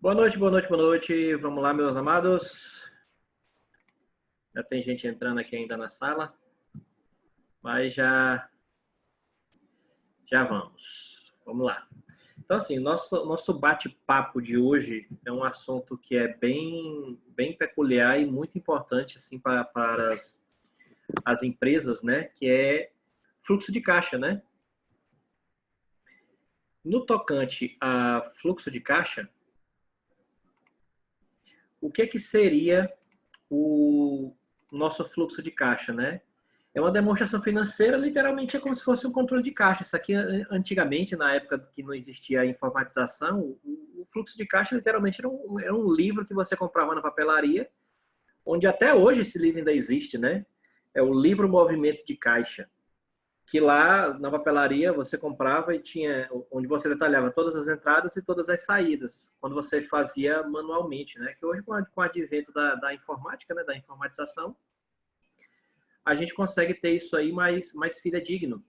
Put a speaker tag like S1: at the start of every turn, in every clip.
S1: Boa noite, boa noite, boa noite. Vamos lá, meus amados. Já tem gente entrando aqui ainda na sala, mas já vamos. Vamos lá. Então, assim, nosso bate-papo de hoje é um assunto que é bem peculiar e muito importante assim para as empresas, né? Que é fluxo de caixa, né? No tocante a fluxo de caixa, o que seria o nosso fluxo de caixa, né? É uma demonstração financeira, literalmente é como se fosse um controle de caixa. Isso aqui, antigamente, na época que não existia a informatização, o fluxo de caixa literalmente era um livro que você comprava na papelaria, onde até hoje esse livro ainda existe, né? É o livro Movimento de Caixa, que lá na papelaria você comprava e tinha onde você detalhava todas as entradas e todas as saídas, quando você fazia manualmente, né? Que hoje com o advento da informática, né, da informatização, a gente consegue ter isso aí mais fidedigno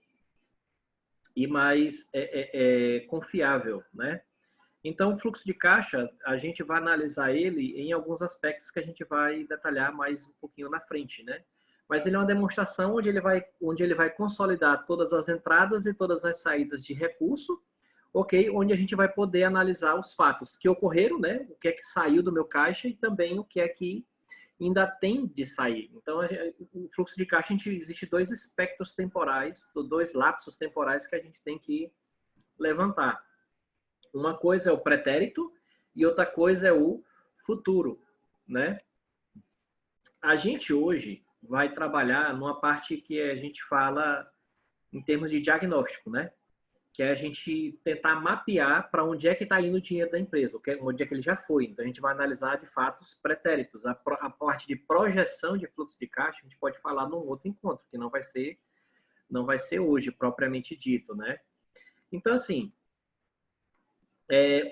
S1: e mais confiável, né? Então, o fluxo de caixa, a gente vai analisar ele em alguns aspectos que a gente vai detalhar mais um pouquinho na frente, né? Mas ele é uma demonstração onde ele vai consolidar todas as entradas e todas as saídas de recurso, ok? Onde a gente vai poder analisar os fatos que ocorreram, né? O que é que saiu do meu caixa e também o que é que ainda tem de sair. Então, o fluxo de caixa, existe dois espectros temporais, dois lapsos temporais que a gente tem que levantar. Uma coisa é o pretérito e outra coisa é o futuro, né? A gente hoje vai trabalhar numa parte que a gente fala em termos de diagnóstico, né? Que é a gente tentar mapear para onde é que está indo o dinheiro da empresa, onde é que ele já foi. Então, a gente vai analisar de fatos pretéritos. A parte de projeção de fluxo de caixa, a gente pode falar num outro encontro, que não vai ser hoje, propriamente dito, né? Então, assim,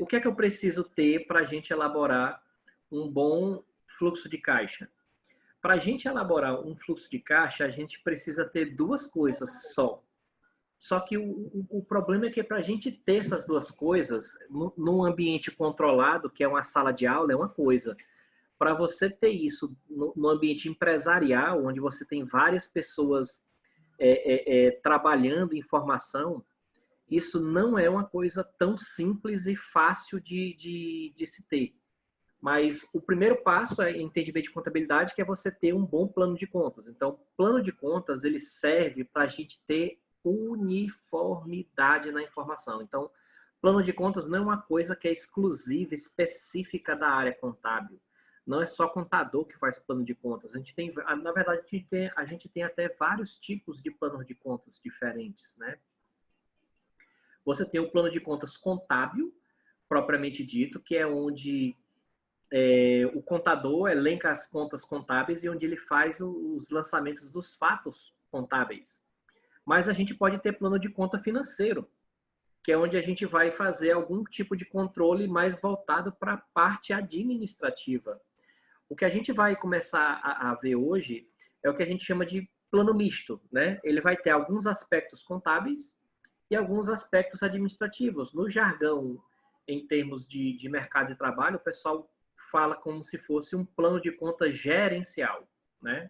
S1: o que é que eu preciso ter para a gente elaborar um bom fluxo de caixa? Para a gente elaborar um fluxo de caixa, a gente precisa ter duas coisas só. Só que o problema é que para a gente ter essas duas coisas, num ambiente controlado, que é uma sala de aula, é uma coisa. Para você ter isso no ambiente empresarial, onde você tem várias pessoas trabalhando informação, isso não é uma coisa tão simples e fácil de se ter. Mas o primeiro passo é entendimento de contabilidade, que é você ter um bom plano de contas. Então, plano de contas, ele serve para a gente ter uniformidade na informação. Então, plano de contas não é uma coisa que é exclusiva, específica da área contábil. Não é só contador que faz plano de contas. A gente tem, na verdade, a gente tem até vários tipos de planos de contas diferentes, né? Você tem o plano de contas contábil, propriamente dito, que é onde o contador elenca as contas contábeis e onde ele faz os lançamentos dos fatos contábeis. Mas a gente pode ter plano de conta financeiro, que é onde a gente vai fazer algum tipo de controle mais voltado para a parte administrativa. O que a gente vai começar a ver hoje é o que a gente chama de plano misto, né? Ele vai ter alguns aspectos contábeis e alguns aspectos administrativos. No jargão, em termos de mercado de trabalho, o pessoal fala como se fosse um plano de conta gerencial, né?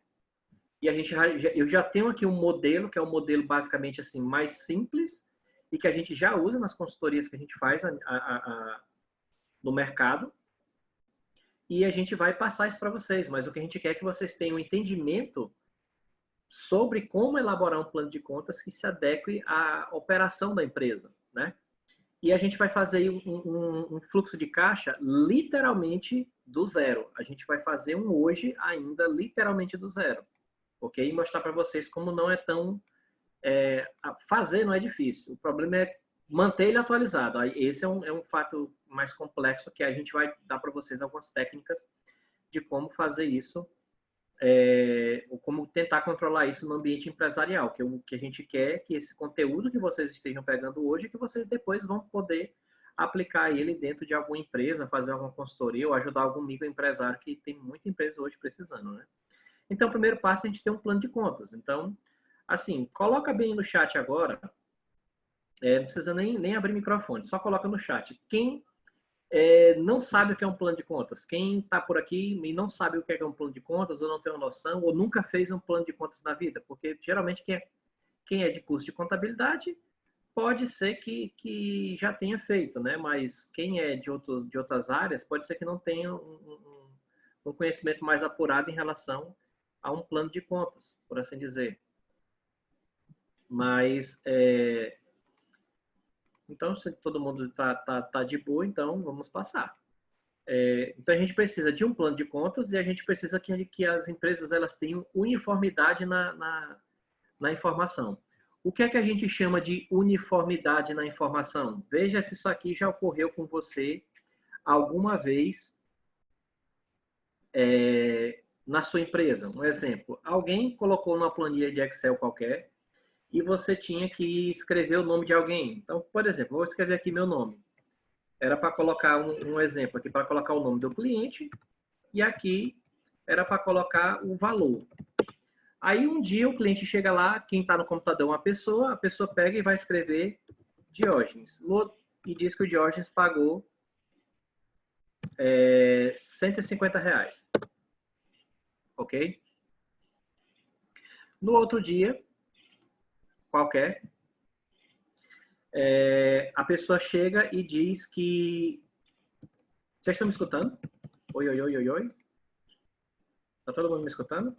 S1: E eu já tenho aqui um modelo, que é um modelo basicamente assim mais simples e que a gente já usa nas consultorias que a gente faz no mercado. E a gente vai passar isso para vocês, mas o que a gente quer é que vocês tenham um entendimento sobre como elaborar um plano de contas que se adeque à operação da empresa, né? E a gente vai fazer um fluxo de caixa literalmente do zero. A gente vai fazer um hoje ainda literalmente do zero, ok? E mostrar para vocês como não é tão... fazer não é difícil. O problema é manter ele atualizado. Esse é um fato mais complexo que a gente vai dar para vocês algumas técnicas de como fazer isso, como tentar controlar isso no ambiente empresarial, que o que a gente quer é que esse conteúdo que vocês estejam pegando hoje, que vocês depois vão poder aplicar ele dentro de alguma empresa, fazer alguma consultoria ou ajudar algum microempresário, que tem muita empresa hoje precisando, né? Então, o primeiro passo é a gente ter um plano de contas. Então, assim, coloca bem no chat agora, não precisa nem abrir microfone, só coloca no chat. Quem não sabe o que é um plano de contas. Quem está por aqui e não sabe o que é um plano de contas, ou não tem uma noção, ou nunca fez um plano de contas na vida, porque geralmente quem é de curso de contabilidade pode ser que já tenha feito, né? Mas quem é de outras áreas pode ser que não tenha um conhecimento mais apurado em relação a um plano de contas, por assim dizer. Mas, então, se todo mundo tá de boa, então vamos passar. Então, a gente precisa de um plano de contas e a gente precisa que as empresas elas tenham uniformidade na informação. O que é que a gente chama de uniformidade na informação? Veja se isso aqui já ocorreu com você alguma vez na sua empresa. Um exemplo, alguém colocou numa planilha de Excel qualquer e você tinha que escrever o nome de alguém. Então, por exemplo, vou escrever aqui meu nome. Era para colocar um exemplo aqui, para colocar o nome do cliente e aqui era para colocar o valor. Aí um dia o cliente chega lá, quem está no computador é uma pessoa, a pessoa pega e vai escrever Diógenes. E diz que o Diógenes pagou R$150. Ok? No outro dia, qualquer, a pessoa chega e diz que... Vocês estão me escutando? Oi, oi, oi, oi, oi. Tá todo mundo me escutando?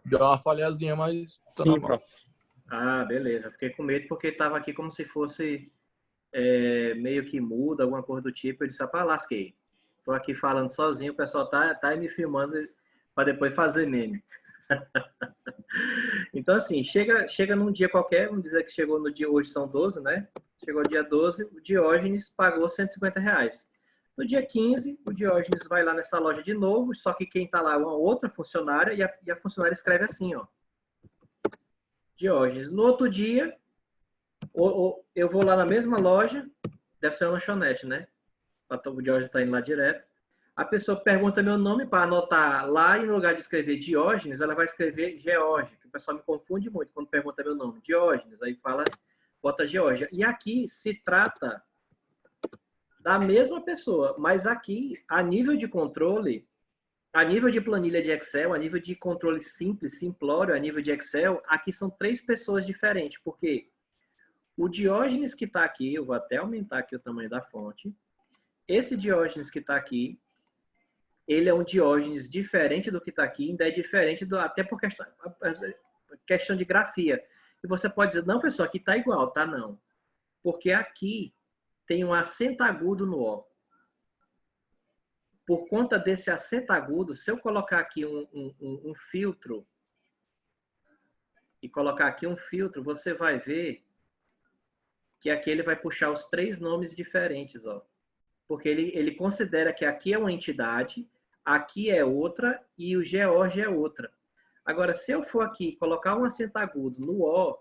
S2: Deu uma falhazinha, mas tá
S3: Sim,
S2: normal.
S3: prof.
S1: Ah, beleza. Fiquei com medo porque estava aqui como se fosse meio que mudo, alguma coisa do tipo. Eu disse, rapaz, lasquei. Tô aqui falando sozinho, o pessoal tá me filmando para depois fazer meme. Então, assim, chega num dia qualquer, vamos dizer que chegou no dia, hoje são 12, né? Chegou dia 12, o Diógenes pagou R$150. No dia 15, o Diógenes vai lá nessa loja de novo, só que quem tá lá é uma outra funcionária e a funcionária escreve assim, ó. Diógenes. No outro dia, eu vou lá na mesma loja, deve ser uma lanchonete, né? O Diógenes tá indo lá direto. A pessoa pergunta meu nome para anotar lá e no lugar de escrever Diógenes, ela vai escrever George, que o pessoal me confunde muito quando pergunta meu nome. Diógenes, aí fala, bota Georgia. E aqui se trata da mesma pessoa, mas aqui, a nível de controle, a nível de planilha de Excel, a nível de controle simples, simplório, a nível de Excel, aqui são 3 pessoas diferentes, porque o Diógenes que está aqui, eu vou até aumentar aqui o tamanho da fonte, esse Diógenes que está aqui, ele é um Diógenes diferente do que está aqui, ainda é diferente, até por questão de grafia. E você pode dizer, não, pessoal, aqui está igual, tá? Não. Porque aqui tem um acento agudo no O. Por conta desse acento agudo, se eu colocar aqui um filtro e colocar aqui um filtro, você vai ver que aqui ele vai puxar os 3 nomes diferentes, ó. Porque ele considera que aqui é uma entidade, aqui é outra e o George é outra. Agora, se eu for aqui colocar um acento agudo no O,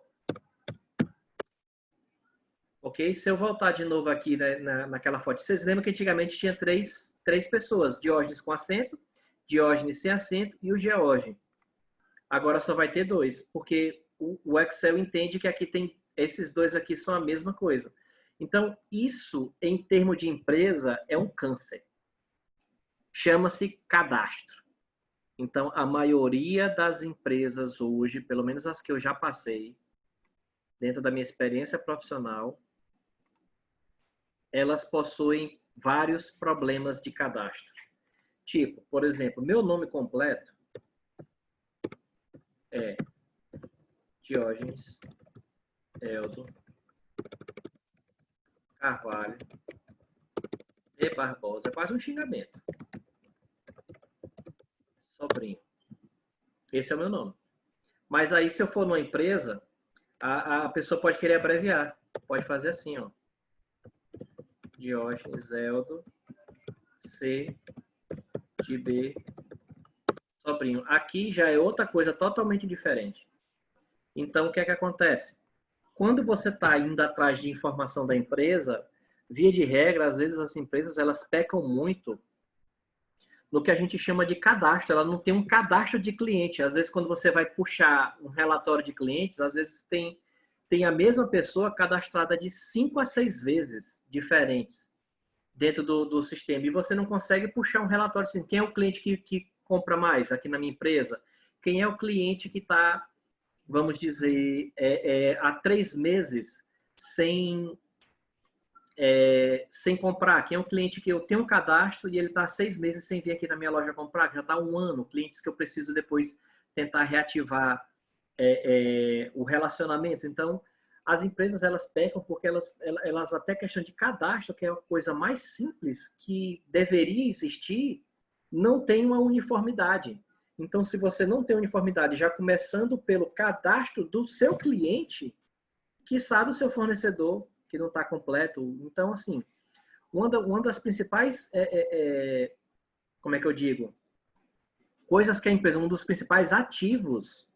S1: ok? Se eu voltar de novo aqui naquela foto, vocês lembram que antigamente tinha três pessoas, Diógenes com acento, Diógenes sem acento e o George. Agora só vai ter 2, porque o Excel entende que aqui tem esses 2 aqui são a mesma coisa. Então, isso, em termos de empresa, é um câncer. Chama-se cadastro. Então, a maioria das empresas hoje, pelo menos as que eu já passei, dentro da minha experiência profissional, elas possuem vários problemas de cadastro. Tipo, por exemplo, meu nome completo é Diógenes Eldo Carvalho de Barbosa. É quase um xingamento. Sobrinho. Esse é o meu nome. Mas aí, se eu for numa empresa, a pessoa pode querer abreviar. Pode fazer assim, ó. Diógenes Eldo C de B Sobrinho. Aqui já é outra coisa totalmente diferente. Então, o que é que acontece? Quando você está indo atrás de informação da empresa, via de regra, às vezes as empresas elas pecam muito no que a gente chama de cadastro. Ela não tem um cadastro de cliente. Às vezes, quando você vai puxar um relatório de clientes, às vezes tem a mesma pessoa cadastrada de 5 a 6 vezes diferentes. dentro do sistema, e você não consegue puxar um relatório assim, quem é o cliente que compra mais aqui na minha empresa? Quem é o cliente que está, vamos dizer, há 3 meses sem comprar? Quem é o cliente que eu tenho um cadastro e ele está 6 meses sem vir aqui na minha loja comprar? Já está 1 ano. Clientes que eu preciso depois tentar reativar o relacionamento. Então, as empresas, elas pecam porque elas até questão de cadastro, que é a coisa mais simples que deveria existir, não tem uma uniformidade. Então, se você não tem uniformidade, já começando pelo cadastro do seu cliente, quiçá do seu fornecedor, que não está completo. Então, assim, uma das principais, como é que eu digo? Coisas que a empresa, um dos principais ativos,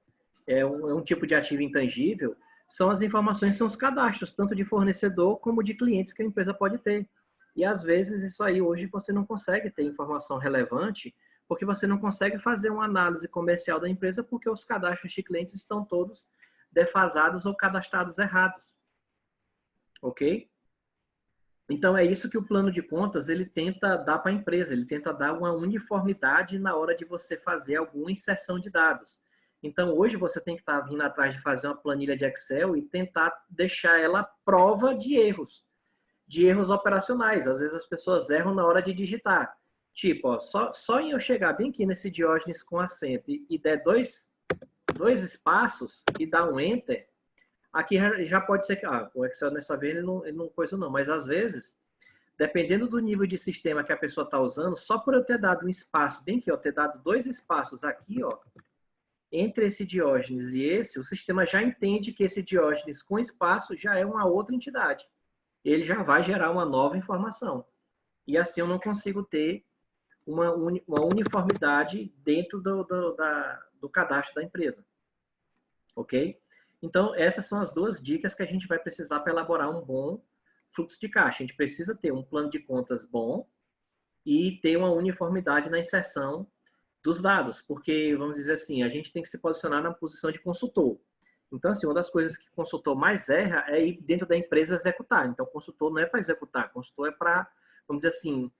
S1: é um tipo de ativo intangível, são as informações, são os cadastros, tanto de fornecedor como de clientes que a empresa pode ter. E às vezes isso aí hoje você não consegue ter informação relevante, porque você não consegue fazer uma análise comercial da empresa, porque os cadastros de clientes estão todos defasados ou cadastrados errados. Ok? Então é isso que o plano de contas ele tenta dar para a empresa, ele tenta dar uma uniformidade na hora de você fazer alguma inserção de dados. Então hoje você tem que estar vindo atrás de fazer uma planilha de Excel e tentar deixar ela prova de erros operacionais. Às vezes as pessoas erram na hora de digitar. Tipo, ó, só em eu chegar bem aqui nesse Diógenes com acento e der dois espaços e dar um Enter, aqui já pode ser que o Excel nessa vez ele não coisa não, mas às vezes, dependendo do nível de sistema que a pessoa está usando, só por eu ter dado um espaço, bem aqui, ó, ter dado 2 espaços aqui, ó, entre esse Diógenes e esse, o sistema já entende que esse Diógenes com espaço já é uma outra entidade. Ele já vai gerar uma nova informação. E assim eu não consigo ter uma uniformidade dentro do cadastro da empresa. Ok? Então, essas são as 2 dicas que a gente vai precisar para elaborar um bom fluxo de caixa. A gente precisa ter um plano de contas bom e ter uma uniformidade na inserção dos dados, porque, vamos dizer assim, a gente tem que se posicionar na posição de consultor. Então, assim, uma das coisas que o consultor mais erra é ir dentro da empresa executar. Então, o consultor não é para executar, o consultor é para, vamos dizer assim,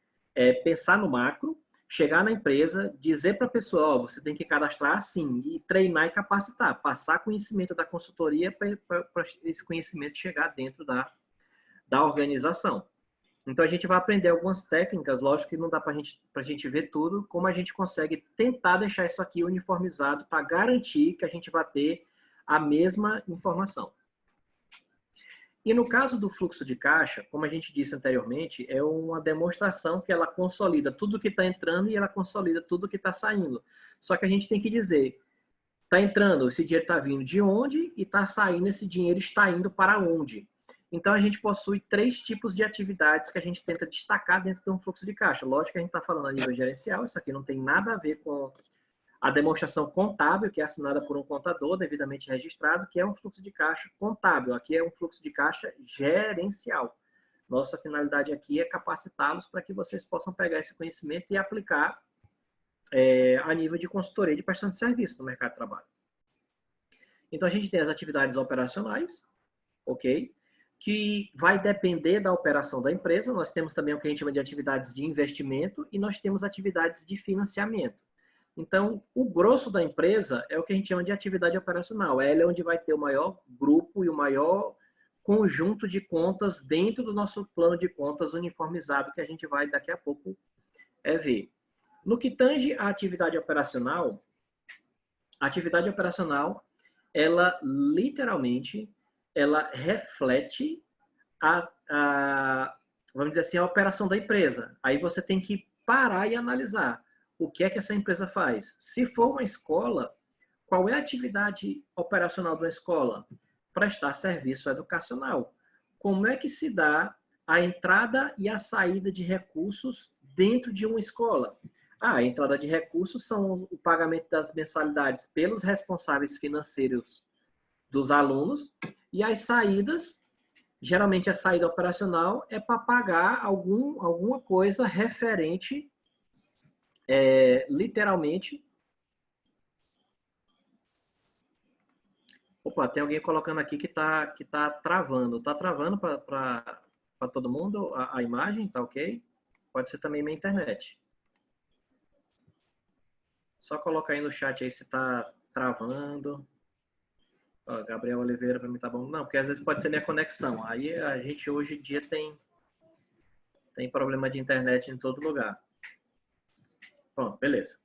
S1: pensar no macro, chegar na empresa, dizer para a pessoa, ó, você tem que cadastrar assim, e treinar e capacitar, passar conhecimento da consultoria para esse conhecimento chegar dentro da organização. Então, a gente vai aprender algumas técnicas, lógico que não dá para a gente ver tudo, como a gente consegue tentar deixar isso aqui uniformizado para garantir que a gente vai ter a mesma informação. E no caso do fluxo de caixa, como a gente disse anteriormente, é uma demonstração que ela consolida tudo que está entrando e ela consolida tudo que está saindo. Só que a gente tem que dizer, está entrando, esse dinheiro está vindo de onde e está saindo, esse dinheiro está indo para onde. Então, a gente possui 3 tipos de atividades que a gente tenta destacar dentro de um fluxo de caixa. Lógico que a gente está falando a nível gerencial, isso aqui não tem nada a ver com a demonstração contábil, que é assinada por um contador devidamente registrado, que é um fluxo de caixa contábil. Aqui é um fluxo de caixa gerencial. Nossa finalidade aqui é capacitá-los para que vocês possam pegar esse conhecimento e aplicar a nível de consultoria de prestação de serviço no mercado de trabalho. Então, a gente tem as atividades operacionais, ok? Que vai depender da operação da empresa. Nós temos também o que a gente chama de atividades de investimento e nós temos atividades de financiamento. Então, o grosso da empresa é o que a gente chama de atividade operacional. Ela é onde vai ter o maior grupo e o maior conjunto de contas dentro do nosso plano de contas uniformizado que a gente vai daqui a pouco ver. No que tange a atividade operacional, ela literalmente, ela reflete vamos dizer assim, a operação da empresa. Aí você tem que parar e analisar o que é que essa empresa faz. Se for uma escola, qual é a atividade operacional de uma escola? Prestar serviço educacional. Como é que se dá a entrada e a saída de recursos dentro de uma escola? A entrada de recursos são o pagamento das mensalidades pelos responsáveis financeiros dos alunos e as saídas, geralmente a saída operacional é para pagar alguma coisa referente, literalmente. Opa, tem alguém colocando aqui que tá travando. Tá travando para para todo mundo a imagem, tá ok? Pode ser também minha internet. Só coloca aí no chat aí se tá travando. Ó, Gabriel Oliveira, para mim tá bom. Não, porque às vezes pode ser minha conexão. Aí a gente hoje em dia tem problema de internet em todo lugar. Pronto, beleza.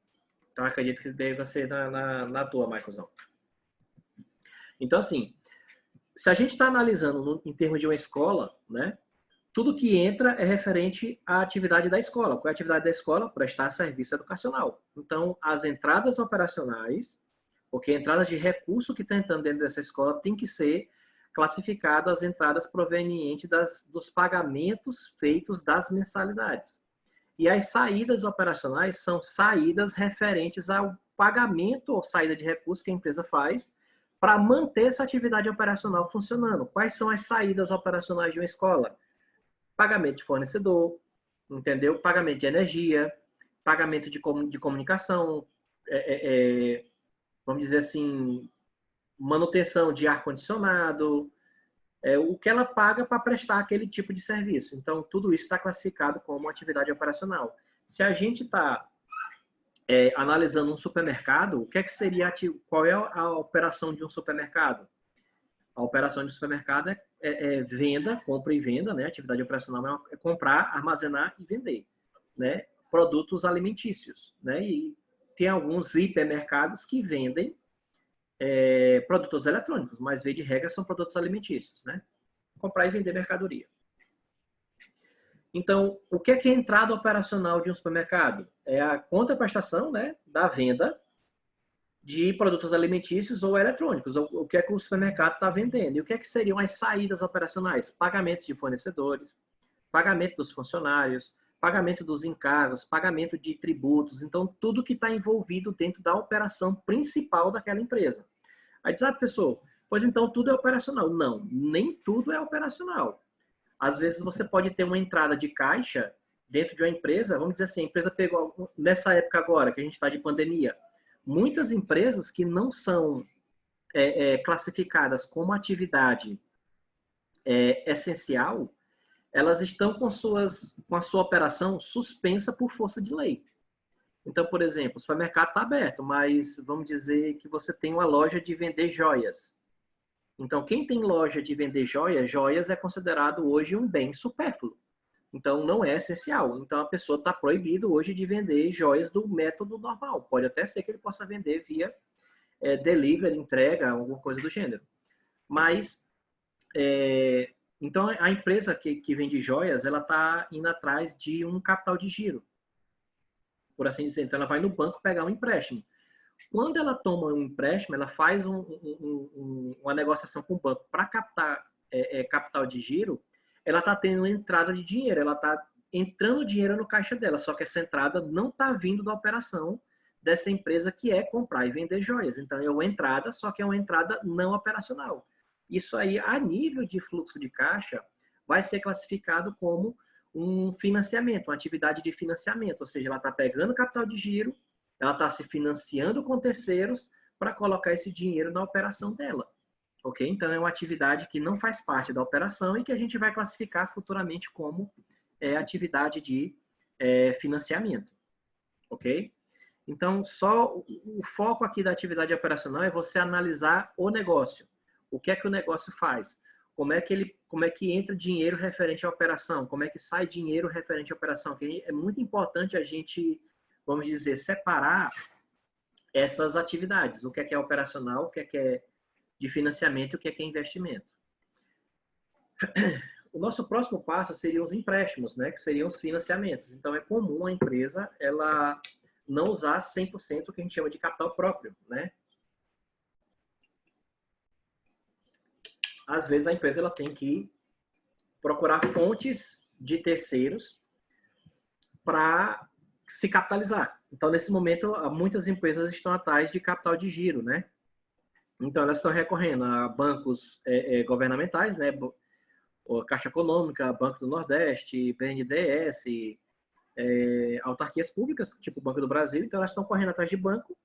S1: Então acredito que deve ser na tua, Marcosão. Então, assim, se a gente está analisando em termos de uma escola, né? Tudo que entra é referente à atividade da escola. Qual é a atividade da escola? Prestar serviço educacional. Então, as entradas operacionais, porque entradas de recurso que está entrando dentro dessa escola tem que ser classificadas as entradas provenientes dos pagamentos feitos das mensalidades. E as saídas operacionais são saídas referentes ao pagamento ou saída de recursos que a empresa faz para manter essa atividade operacional funcionando. Quais são as saídas operacionais de uma escola? Pagamento de fornecedor, entendeu? Pagamento de energia, pagamento de comunicação, vamos dizer assim, manutenção de ar-condicionado, o que ela paga para prestar aquele tipo de serviço. Então, tudo isso está classificado como atividade operacional. Se a gente está analisando um supermercado, o que é que seria qual é a operação de um supermercado? A operação de supermercado é venda, compra e venda, né? Atividade operacional é comprar, armazenar e vender, né? Produtos alimentícios, né? E tem alguns hipermercados que vendem produtos eletrônicos, mas via de regra são produtos alimentícios, né? Comprar e vender mercadoria. Então, o que é a entrada operacional de um supermercado? É a contraprestação, né, da venda de produtos alimentícios ou eletrônicos, o que é que o supermercado está vendendo. E o que é que seriam as saídas operacionais? Pagamento de fornecedores, pagamento dos funcionários, pagamento dos encargos, pagamento de tributos. Então, tudo que está envolvido dentro da operação principal daquela empresa. Aí diz, professor, pois então tudo é operacional. Não, nem tudo é operacional. Às vezes você pode ter uma entrada de caixa dentro de uma empresa, vamos dizer assim, a empresa pegou, nessa época agora, que a gente está de pandemia, muitas empresas que não são classificadas como atividade essencial, elas estão com a sua operação suspensa por força de lei. Então, por exemplo, o supermercado está aberto, mas vamos dizer que você tem uma loja de vender joias. Então, quem tem loja de vender joias, joias é considerado hoje um bem supérfluo. Então, não é essencial. Então, a pessoa está proibido hoje de vender joias do método normal. Pode até ser que ele possa vender via delivery, entrega, alguma coisa do gênero. Mas, então, a empresa que vende joias, ela está indo atrás de um capital de giro, por assim dizer. Então, ela vai no banco pegar um empréstimo. Quando ela toma um empréstimo, ela faz uma negociação com o banco para captar capital de giro, ela está tendo entrada de dinheiro, ela está entrando dinheiro no caixa dela, só que essa entrada não está vindo da operação dessa empresa que é comprar e vender joias. Então, é uma entrada, só que é uma entrada não operacional. Isso aí, a nível de fluxo de caixa, vai ser classificado como um financiamento, uma atividade de financiamento, ou seja, ela está pegando capital de giro, ela está se financiando com terceiros para colocar esse dinheiro na operação dela. Ok? Então, é uma atividade que não faz parte da operação e que a gente vai classificar futuramente como atividade de financiamento. Ok? Então, só o foco aqui da atividade operacional é você analisar o negócio. O que é que o negócio faz? Como é que entra dinheiro referente à operação? Como é que sai dinheiro referente à operação? Que é muito importante a gente, vamos dizer, separar essas atividades. O que é operacional, o que é de financiamento e o que é investimento. O nosso próximo passo seriam os empréstimos, né? Que seriam os financiamentos. Então, é comum a empresa ela não usar 100% o que a gente chama de capital próprio, né? Às vezes, a empresa ela tem que procurar fontes de terceiros para se capitalizar. Então, nesse momento, muitas empresas estão atrás de capital de giro, né? Então, elas estão recorrendo a bancos governamentais, né? Caixa Econômica, Banco do Nordeste, BNDES, autarquias públicas, tipo o Banco do Brasil. Então, elas estão correndo atrás de banco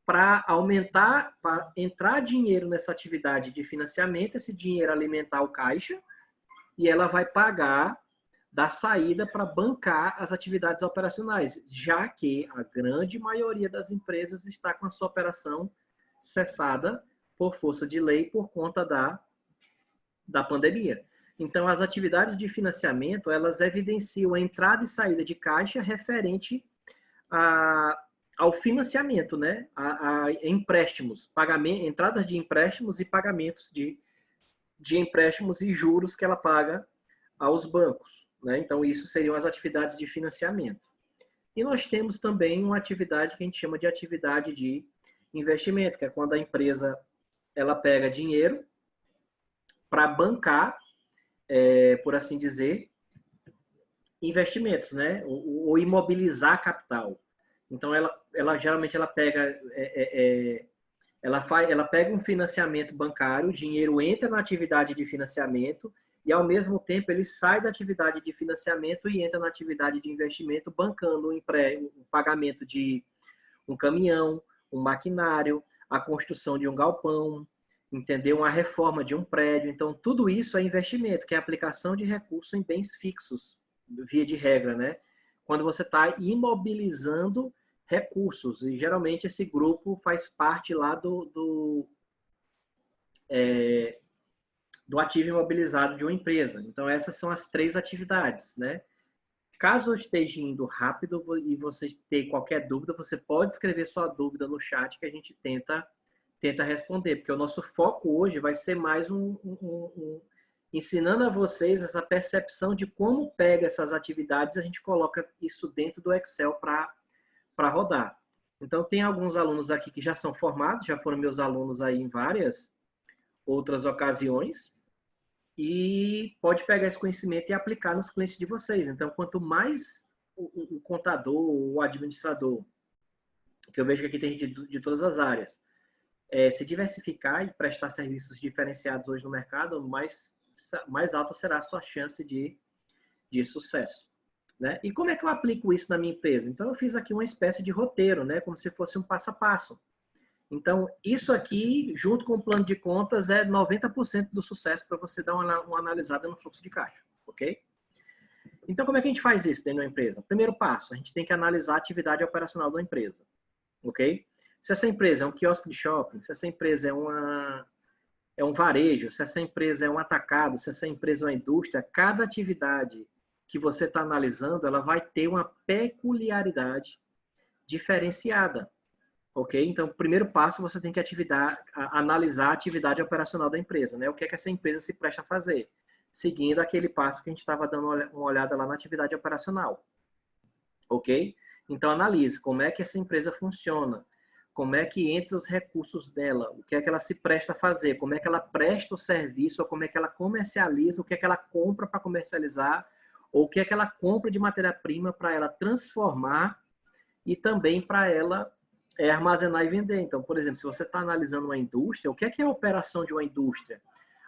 S1: para aumentar, para entrar dinheiro nessa atividade de financiamento, esse dinheiro alimentar o caixa, e ela vai pagar da saída para bancar as atividades operacionais, já que a grande maioria das empresas está com a sua operação cessada por força de lei por conta da pandemia. Então, as atividades de financiamento, elas evidenciam a entrada e saída de caixa referente ao financiamento, né? A empréstimos, pagamento, entradas de empréstimos e pagamentos de empréstimos e juros que ela paga aos bancos, né? Então, isso seriam as atividades de financiamento. E nós temos também uma atividade que a gente chama de atividade de investimento, que é quando a empresa ela pega dinheiro para bancar, por assim dizer, investimentos, né? Ou imobilizar capital. Então, ela geralmente ela pega, ela pega um financiamento bancário, o dinheiro entra na atividade de financiamento e, ao mesmo tempo, ele sai da atividade de financiamento e entra na atividade de investimento, bancando um pagamento de um caminhão, um maquinário, a construção de um galpão, entendeu? Uma reforma de um prédio. Então, tudo isso é investimento, que é aplicação de recursos em bens fixos, via de regra, né? Quando você está imobilizando recursos. E, geralmente, esse grupo faz parte lá do ativo imobilizado de uma empresa. Então, essas são as 3 atividades, né? Caso eu esteja indo rápido e você ter qualquer dúvida, você pode escrever sua dúvida no chat que a gente tenta responder, porque o nosso foco hoje vai ser mais ensinando a vocês essa percepção de como pega essas atividades e a gente coloca isso dentro do Excel para rodar. Então, tem alguns alunos aqui que já são formados, já foram meus alunos aí em várias outras ocasiões, e pode pegar esse conhecimento e aplicar nos clientes de vocês. Então, quanto mais o contador, o administrador, que eu vejo que aqui tem gente de todas as áreas, se diversificar e prestar serviços diferenciados hoje no mercado, mais alta será a sua chance de sucesso, né? E como é que eu aplico isso na minha empresa? Então, eu fiz aqui uma espécie de roteiro, né? Como se fosse um passo a passo. Então, isso aqui, junto com o plano de contas, é 90% do sucesso para você dar uma analisada no fluxo de caixa, ok? Então, como é que a gente faz isso dentro da empresa? Primeiro passo, a gente tem que analisar a atividade operacional da empresa, ok? Se essa empresa é um quiosque de shopping, se essa empresa é um varejo, se essa empresa é um atacado, se essa empresa é uma indústria, cada atividade que você está analisando, ela vai ter uma peculiaridade diferenciada. Ok? Então, o primeiro passo, você tem que analisar a atividade operacional da empresa, né? O que é que essa empresa se presta a fazer? Seguindo aquele passo que a gente estava dando uma olhada lá na atividade operacional. Ok? Então, analise como é que essa empresa funciona, como é que entra os recursos dela, o que é que ela se presta a fazer, como é que ela presta o serviço, ou como é que ela comercializa, o que é que ela compra para comercializar, ou o que é que ela compra de matéria-prima para ela transformar e também para ela armazenar e vender. Então, por exemplo, se você está analisando uma indústria, o que é a operação de uma indústria?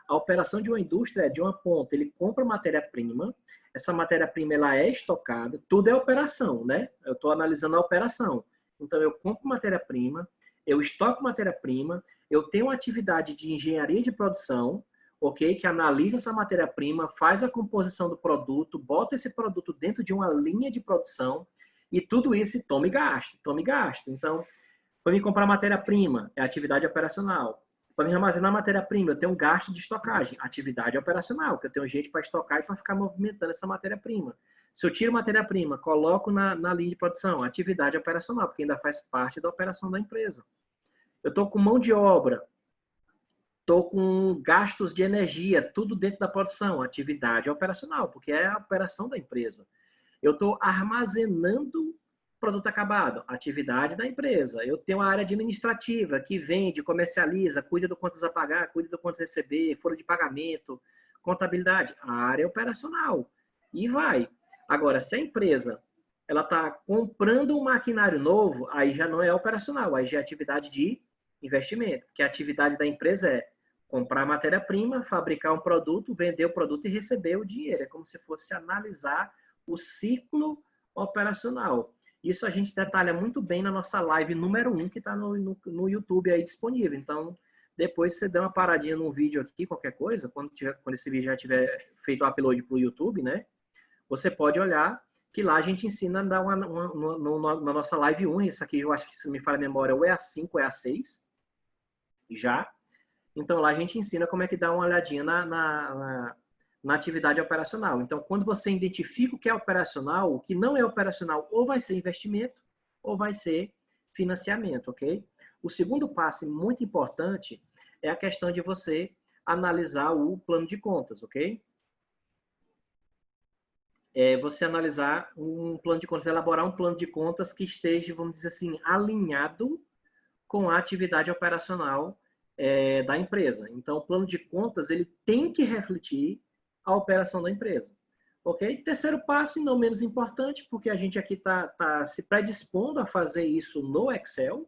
S1: A operação de uma indústria é de uma ponta, ele compra matéria-prima, essa matéria-prima ela é estocada, tudo é operação, né? Eu estou analisando a operação. Então, eu compro matéria-prima, eu estoco matéria-prima, eu tenho uma atividade de engenharia de produção, ok? Que analisa essa matéria-prima, faz a composição do produto, bota esse produto dentro de uma linha de produção e tudo isso toma e gasto, toma e gasto. Então, para me comprar matéria-prima, é atividade operacional. Para me armazenar matéria-prima, eu tenho um gasto de estocagem, atividade operacional, que eu tenho gente para estocar e para ficar movimentando essa matéria-prima. Se eu tiro matéria-prima, coloco na linha de produção, atividade operacional, porque ainda faz parte da operação da empresa. Eu estou com mão de obra, estou com gastos de energia, tudo dentro da produção, atividade operacional, porque é a operação da empresa. Eu estou armazenando produto acabado, atividade da empresa. Eu tenho a área administrativa que vende, comercializa, cuida do quantos a pagar, cuida do quantos receber, folha de pagamento, contabilidade, a área operacional. E vai. Agora, se a empresa ela está comprando um maquinário novo, aí já não é operacional, aí já é atividade de investimento, que a atividade da empresa é comprar matéria-prima, fabricar um produto, vender o produto e receber o dinheiro. É como se fosse analisar o ciclo operacional. Isso a gente detalha muito bem na nossa live número 1, que está no YouTube aí disponível. Então, depois você dá uma paradinha num vídeo aqui, qualquer coisa, quando esse vídeo já tiver feito o upload para o YouTube, né? Você pode olhar que lá a gente ensina a dar na nossa live 1, isso aqui eu acho que, se não me falha a memória, ou é a 5 ou é a 6, já. Então lá a gente ensina como é que dá uma olhadinha na atividade operacional. Então, quando você identifica o que é operacional, o que não é operacional, ou vai ser investimento, ou vai ser financiamento, ok? O segundo passo, muito importante, é a questão de você analisar o plano de contas, ok? Você analisar um plano de contas, elaborar um plano de contas que esteja, vamos dizer assim, alinhado com a atividade operacional da empresa. Então, o plano de contas, ele tem que refletir a operação da empresa. Ok? Terceiro passo, e não menos importante, porque a gente aqui tá se predispondo a fazer isso no Excel.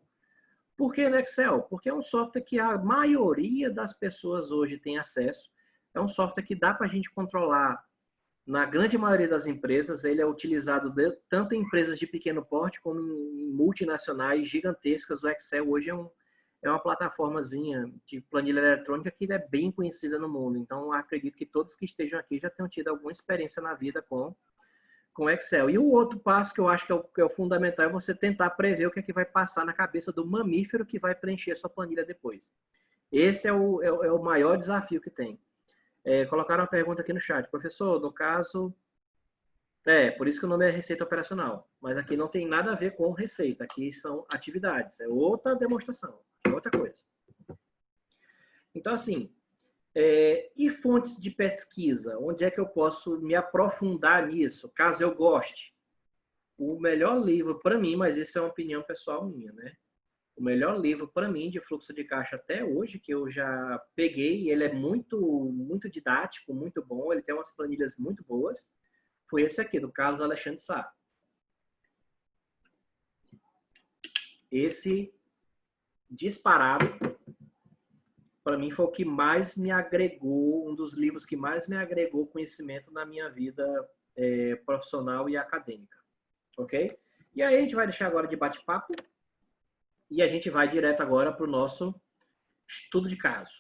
S1: Por que no Excel? Porque é um software que a maioria das pessoas hoje tem acesso. É um software que dá para a gente controlar na grande maioria das empresas. Ele é utilizado tanto em empresas de pequeno porte como em multinacionais gigantescas. O Excel hoje é uma plataformazinha de planilha eletrônica que é bem conhecida no mundo. Então, acredito que todos que estejam aqui já tenham tido alguma experiência na vida com Excel. E o outro passo que eu acho que é o fundamental é você tentar prever o que é que vai passar na cabeça do mamífero que vai preencher a sua planilha depois. Esse é o maior desafio que tem. Colocaram uma pergunta aqui no chat. Professor, no caso... por isso que o nome é receita operacional. Mas aqui não tem nada a ver com receita. Aqui são atividades. É outra demonstração. É outra coisa. Então, assim... e fontes de pesquisa? Onde é que eu posso me aprofundar nisso, caso eu goste? O melhor livro para mim, mas isso é uma opinião pessoal minha, né? O melhor livro para mim de fluxo de caixa até hoje, que eu já peguei, ele é muito, muito didático, muito bom, ele tem umas planilhas muito boas, foi esse aqui, do Carlos Alexandre Sá. Esse, disparado, para mim foi o que mais me agregou, um dos livros que mais me agregou conhecimento na minha vida profissional e acadêmica. Ok? E aí a gente vai deixar agora de bate-papo e a gente vai direto agora para o nosso estudo de caso.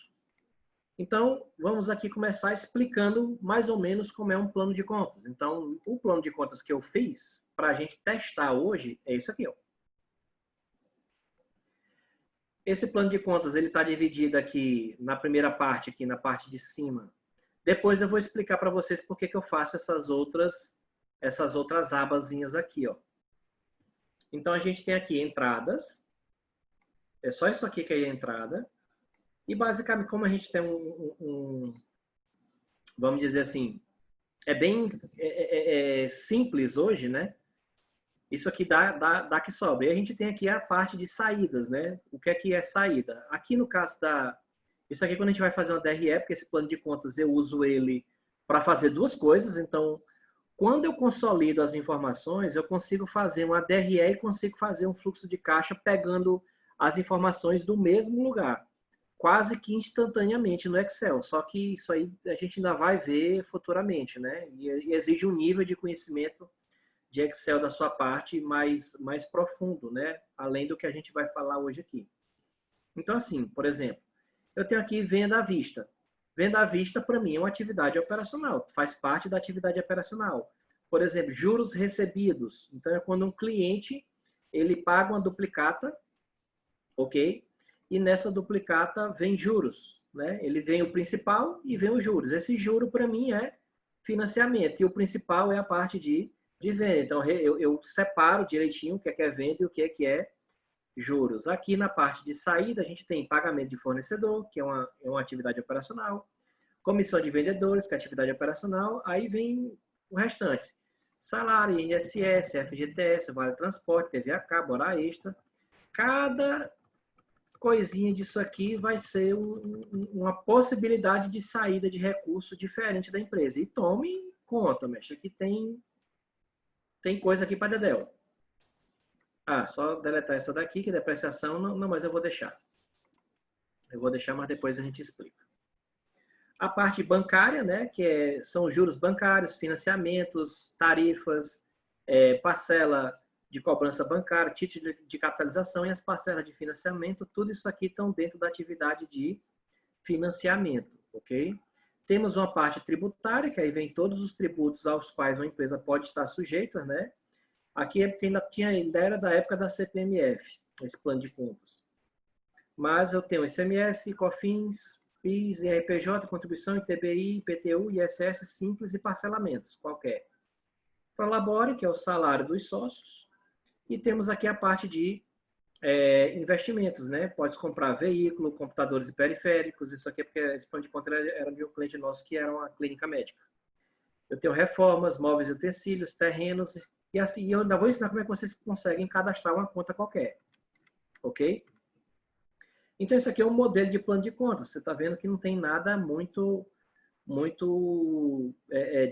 S1: Então, vamos aqui começar explicando mais ou menos como é um plano de contas. Então, o plano de contas que eu fiz para a gente testar hoje é isso aqui, ó. Esse plano de contas, ele está dividido aqui na primeira parte, aqui na parte de cima. Depois eu vou explicar para vocês por que eu faço essas outras abazinhas aqui, ó. Então, a gente tem aqui entradas. É só isso aqui que é a entrada. E, basicamente, como a gente tem vamos dizer assim, é bem simples hoje, né? Isso aqui dá que sobra. E a gente tem aqui a parte de saídas, né? O que é saída? Aqui no caso isso aqui quando a gente vai fazer uma DRE, porque esse plano de contas eu uso ele para fazer duas coisas. Então, quando eu consolido as informações, eu consigo fazer uma DRE e consigo fazer um fluxo de caixa pegando as informações do mesmo lugar. Quase que instantaneamente no Excel. Só que isso aí a gente ainda vai ver futuramente, né? E exige um nível de conhecimento de Excel da sua parte mais profundo, né? Além do que a gente vai falar hoje aqui. Então, assim, por exemplo, eu tenho aqui venda à vista. Venda à vista, para mim, é uma atividade operacional. Faz parte da atividade operacional. Por exemplo, juros recebidos. Então, é quando um cliente, ele paga uma duplicata, ok? E nessa duplicata vem juros, né? Ele vem o principal e vem os juros. Esse juro, para mim, é financiamento. E o principal é a parte de venda. Então, eu separo direitinho o que é venda e o que é juros. Aqui na parte de saída, a gente tem pagamento de fornecedor, que é uma atividade operacional. Comissão de vendedores, que é atividade operacional. Aí vem o restante. Salário, INSS, FGTS, Vale Transporte, TV a cabo, hora extra. Cada coisinha disso aqui vai ser uma possibilidade de saída de recurso diferente da empresa. E tome conta, mexe, aqui tem coisa aqui para dedéu. Só deletar essa daqui, que é depreciação, não, mas eu vou deixar. Eu vou deixar, mas depois a gente explica. A parte bancária, né, são juros bancários, financiamentos, tarifas, parcela de cobrança bancária, título de capitalização e as parcelas de financiamento, tudo isso aqui estão dentro da atividade de financiamento, ok? Temos uma parte tributária, que aí vem todos os tributos aos quais uma empresa pode estar sujeita, né? Aqui é porque ainda era da época da CPMF, esse plano de contas. Mas eu tenho ICMS, COFINS, PIS, IRPJ, contribuição, ITBI, IPTU, ISS, simples e parcelamentos, qualquer. Prolabore, que é o salário dos sócios. E temos aqui a parte de investimentos, né? Pode comprar veículo, computadores e periféricos. Isso aqui é porque esse plano de conta era de um cliente nosso que era uma clínica médica. Eu tenho reformas, móveis e utensílios, terrenos. E assim, eu ainda vou ensinar como é que vocês conseguem cadastrar uma conta qualquer. Ok? Então, isso aqui é um modelo de plano de contas. Você está vendo que não tem nada muito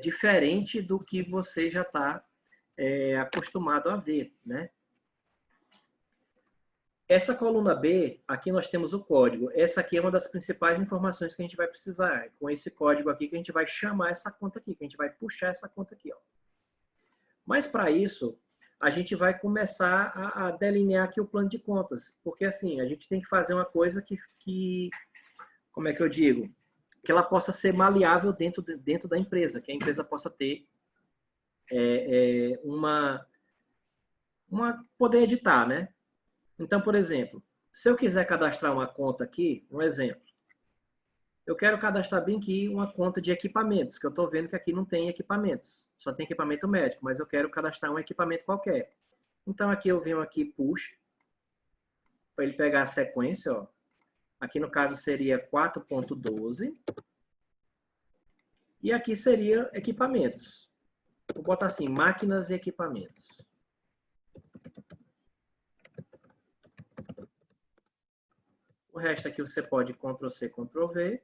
S1: diferente do que você já está acostumado a ver, né? Essa coluna B, aqui nós temos o código. Essa aqui é uma das principais informações que a gente vai precisar. Com esse código aqui que a gente vai chamar essa conta aqui, que a gente vai puxar essa conta aqui, ó. Mas para isso, a gente vai começar a delinear aqui o plano de contas. Porque assim, a gente tem que fazer uma coisa que como é que eu digo? Que ela possa ser maleável dentro da empresa, que a empresa possa ter poder editar, né? Então, por exemplo, se eu quiser cadastrar uma conta aqui, um exemplo, eu quero cadastrar bem aqui uma conta de equipamentos, que eu estou vendo que aqui não tem equipamentos, só tem equipamento médico, mas eu quero cadastrar um equipamento qualquer. Então, aqui eu venho aqui, push, para ele pegar a sequência, ó. Aqui no caso seria 4.12. E aqui seria equipamentos. Vou botar assim, máquinas e equipamentos. O resto aqui você pode Ctrl+C, Ctrl+V.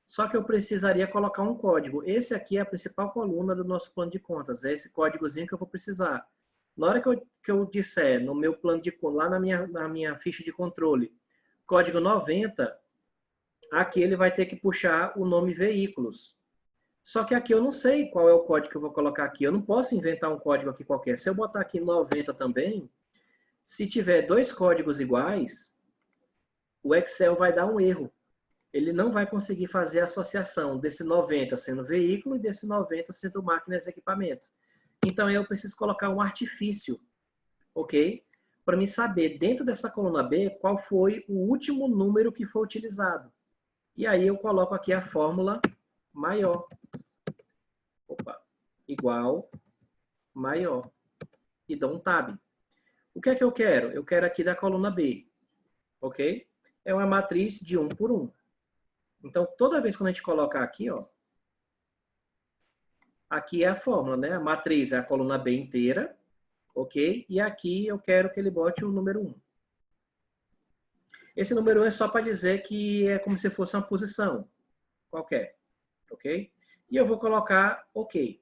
S1: Só que eu precisaria colocar um código. Esse aqui é a principal coluna do nosso plano de contas. É esse códigozinho que eu vou precisar. Na hora que eu disser no meu plano de contas, lá na minha ficha de controle, código 90, aqui ele vai ter que puxar o nome veículos. Só que aqui eu não sei qual é o código que eu vou colocar aqui. Eu não posso inventar um código aqui qualquer. Se eu botar aqui 90 também, se tiver dois códigos iguais, o Excel vai dar um erro. Ele não vai conseguir fazer a associação desse 90 sendo veículo e desse 90 sendo máquinas e equipamentos. Então, eu preciso colocar um artifício, ok? Para me saber, dentro dessa coluna B, qual foi o último número que foi utilizado. E aí, eu coloco aqui a fórmula maior. Opa, igual, maior. E dou um tab. O que é que eu quero? Eu quero aqui da coluna B, ok? É uma matriz de 1 por 1. Então, toda vez que a gente colocar aqui, ó, aqui é a fórmula, né? A matriz é a coluna B inteira, ok? E aqui eu quero que ele bote o número 1. Esse número 1 é só para dizer que é como se fosse uma posição qualquer, ok? E eu vou colocar ok.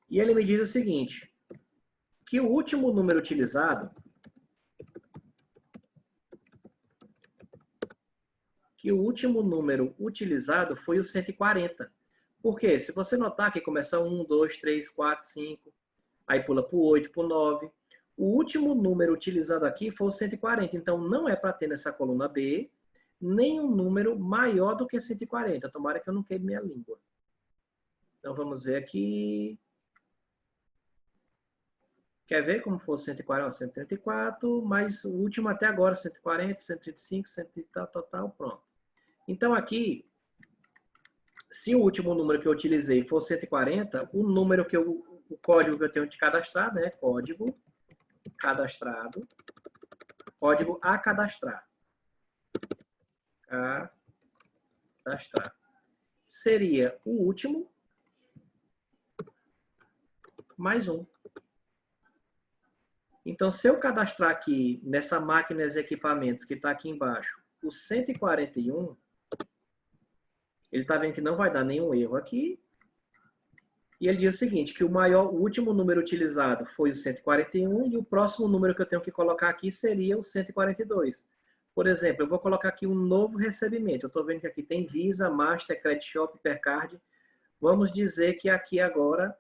S1: E ele me diz o seguinte, que o último número utilizado foi o 140. Por quê? Se você notar que começa 1, 2, 3, 4, 5, aí pula para o 8, para o 9. O último número utilizado aqui foi o 140. Então, não é para ter nessa coluna B nenhum número maior do que 140. Tomara que eu não queime minha língua. Então, vamos ver aqui. Quer ver como foi o 140? 134, mas o último até agora, 140, 135, 130, total, pronto. Então, aqui, se o último número que eu utilizei for 140, o código que eu tenho de cadastrar, né? Código cadastrado, código a cadastrar. Cadastrar. Seria o último mais 1. Então, se eu cadastrar aqui nessa máquinas e equipamentos que está aqui embaixo, o 141, ele está vendo que não vai dar nenhum erro aqui. E ele diz o seguinte, que o último número utilizado foi o 141 e o próximo número que eu tenho que colocar aqui seria o 142. Por exemplo, eu vou colocar aqui um novo recebimento. Eu estou vendo que aqui tem Visa, Master, Credit Shop, Hipercard. Vamos dizer que aqui agora,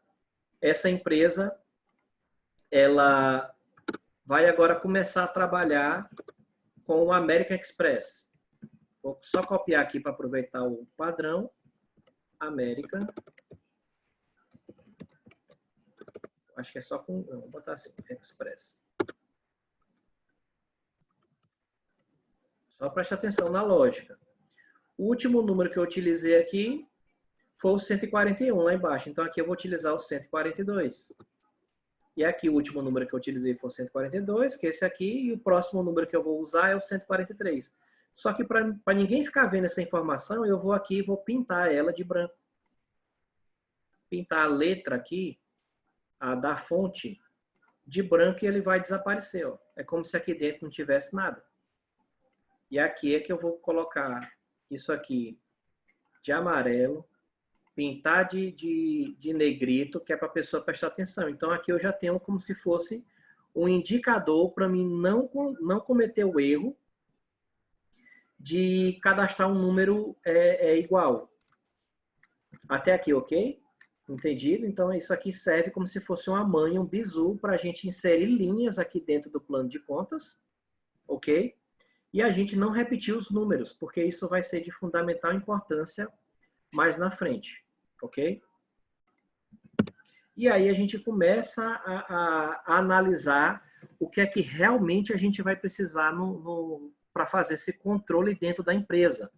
S1: essa empresa ela vai agora começar a trabalhar com o American Express. Vou só copiar aqui para aproveitar o padrão. American. Acho que é só com... Vou botar assim, Express. Só preste atenção na lógica. O último número que eu utilizei aqui foi o 141 lá embaixo. Então aqui eu vou utilizar o 142. E aqui o último número que eu utilizei foi o 142, que é esse aqui. E o próximo número que eu vou usar é o 143. Só que para ninguém ficar vendo essa informação, eu vou aqui e vou pintar ela de branco. Pintar a letra aqui, a da fonte, de branco e ele vai desaparecer. Ó. É como se aqui dentro não tivesse nada. E aqui é que eu vou colocar isso aqui de amarelo, pintar de negrito, que é para a pessoa prestar atenção. Então aqui eu já tenho como se fosse um indicador para mim não cometer o erro de cadastrar um número igual. Até aqui, ok? Entendido? Então isso aqui serve como se fosse uma manha, um bizu, para a gente inserir linhas aqui dentro do plano de contas, ok? E a gente não repetir os números, porque isso vai ser de fundamental importância mais na frente, ok? E aí a gente começa a analisar o que é que realmente a gente vai precisar para fazer esse controle dentro da empresa,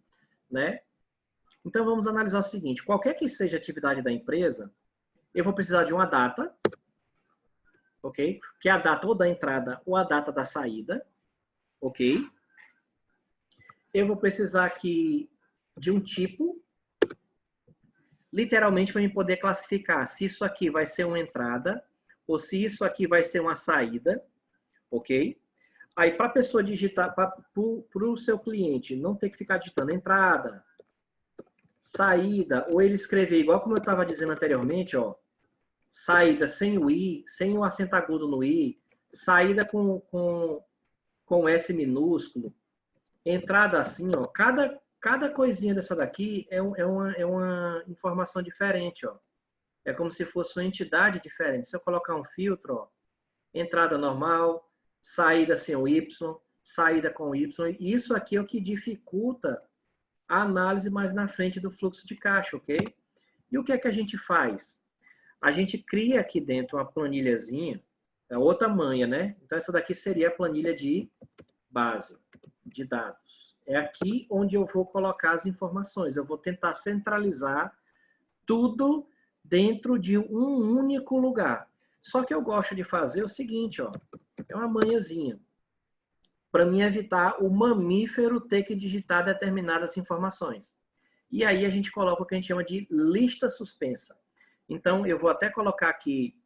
S1: né? Então vamos analisar o seguinte, qualquer que seja a atividade da empresa, eu vou precisar de uma data, ok? Que é a data ou da entrada ou a data da saída, ok? Eu vou precisar aqui de um tipo, literalmente para eu poder classificar se isso aqui vai ser uma entrada ou se isso aqui vai ser uma saída, ok? Aí, para a pessoa digitar, para o seu cliente não ter que ficar digitando entrada, saída, ou ele escrever igual como eu estava dizendo anteriormente, ó, saída sem o I, sem o acento agudo no I, saída com S minúsculo, entrada assim, ó, cada coisinha dessa daqui é uma informação diferente, ó. É como se fosse uma entidade diferente. Se eu colocar um filtro, ó, entrada normal, saída sem o Y, saída com o Y, isso aqui é o que dificulta a análise mais na frente do fluxo de caixa, ok? E o que é que a gente faz? A gente cria aqui dentro uma planilhazinha, é outra manha, né? Então essa daqui seria a planilha de base de dados. É aqui onde eu vou colocar as informações. Eu vou tentar centralizar tudo dentro de um único lugar. Só que eu gosto de fazer o seguinte, ó. É uma manhãzinha. Para mim evitar o mamífero ter que digitar determinadas informações. E aí a gente coloca o que a gente chama de lista suspensa. Então, eu vou até colocar aqui,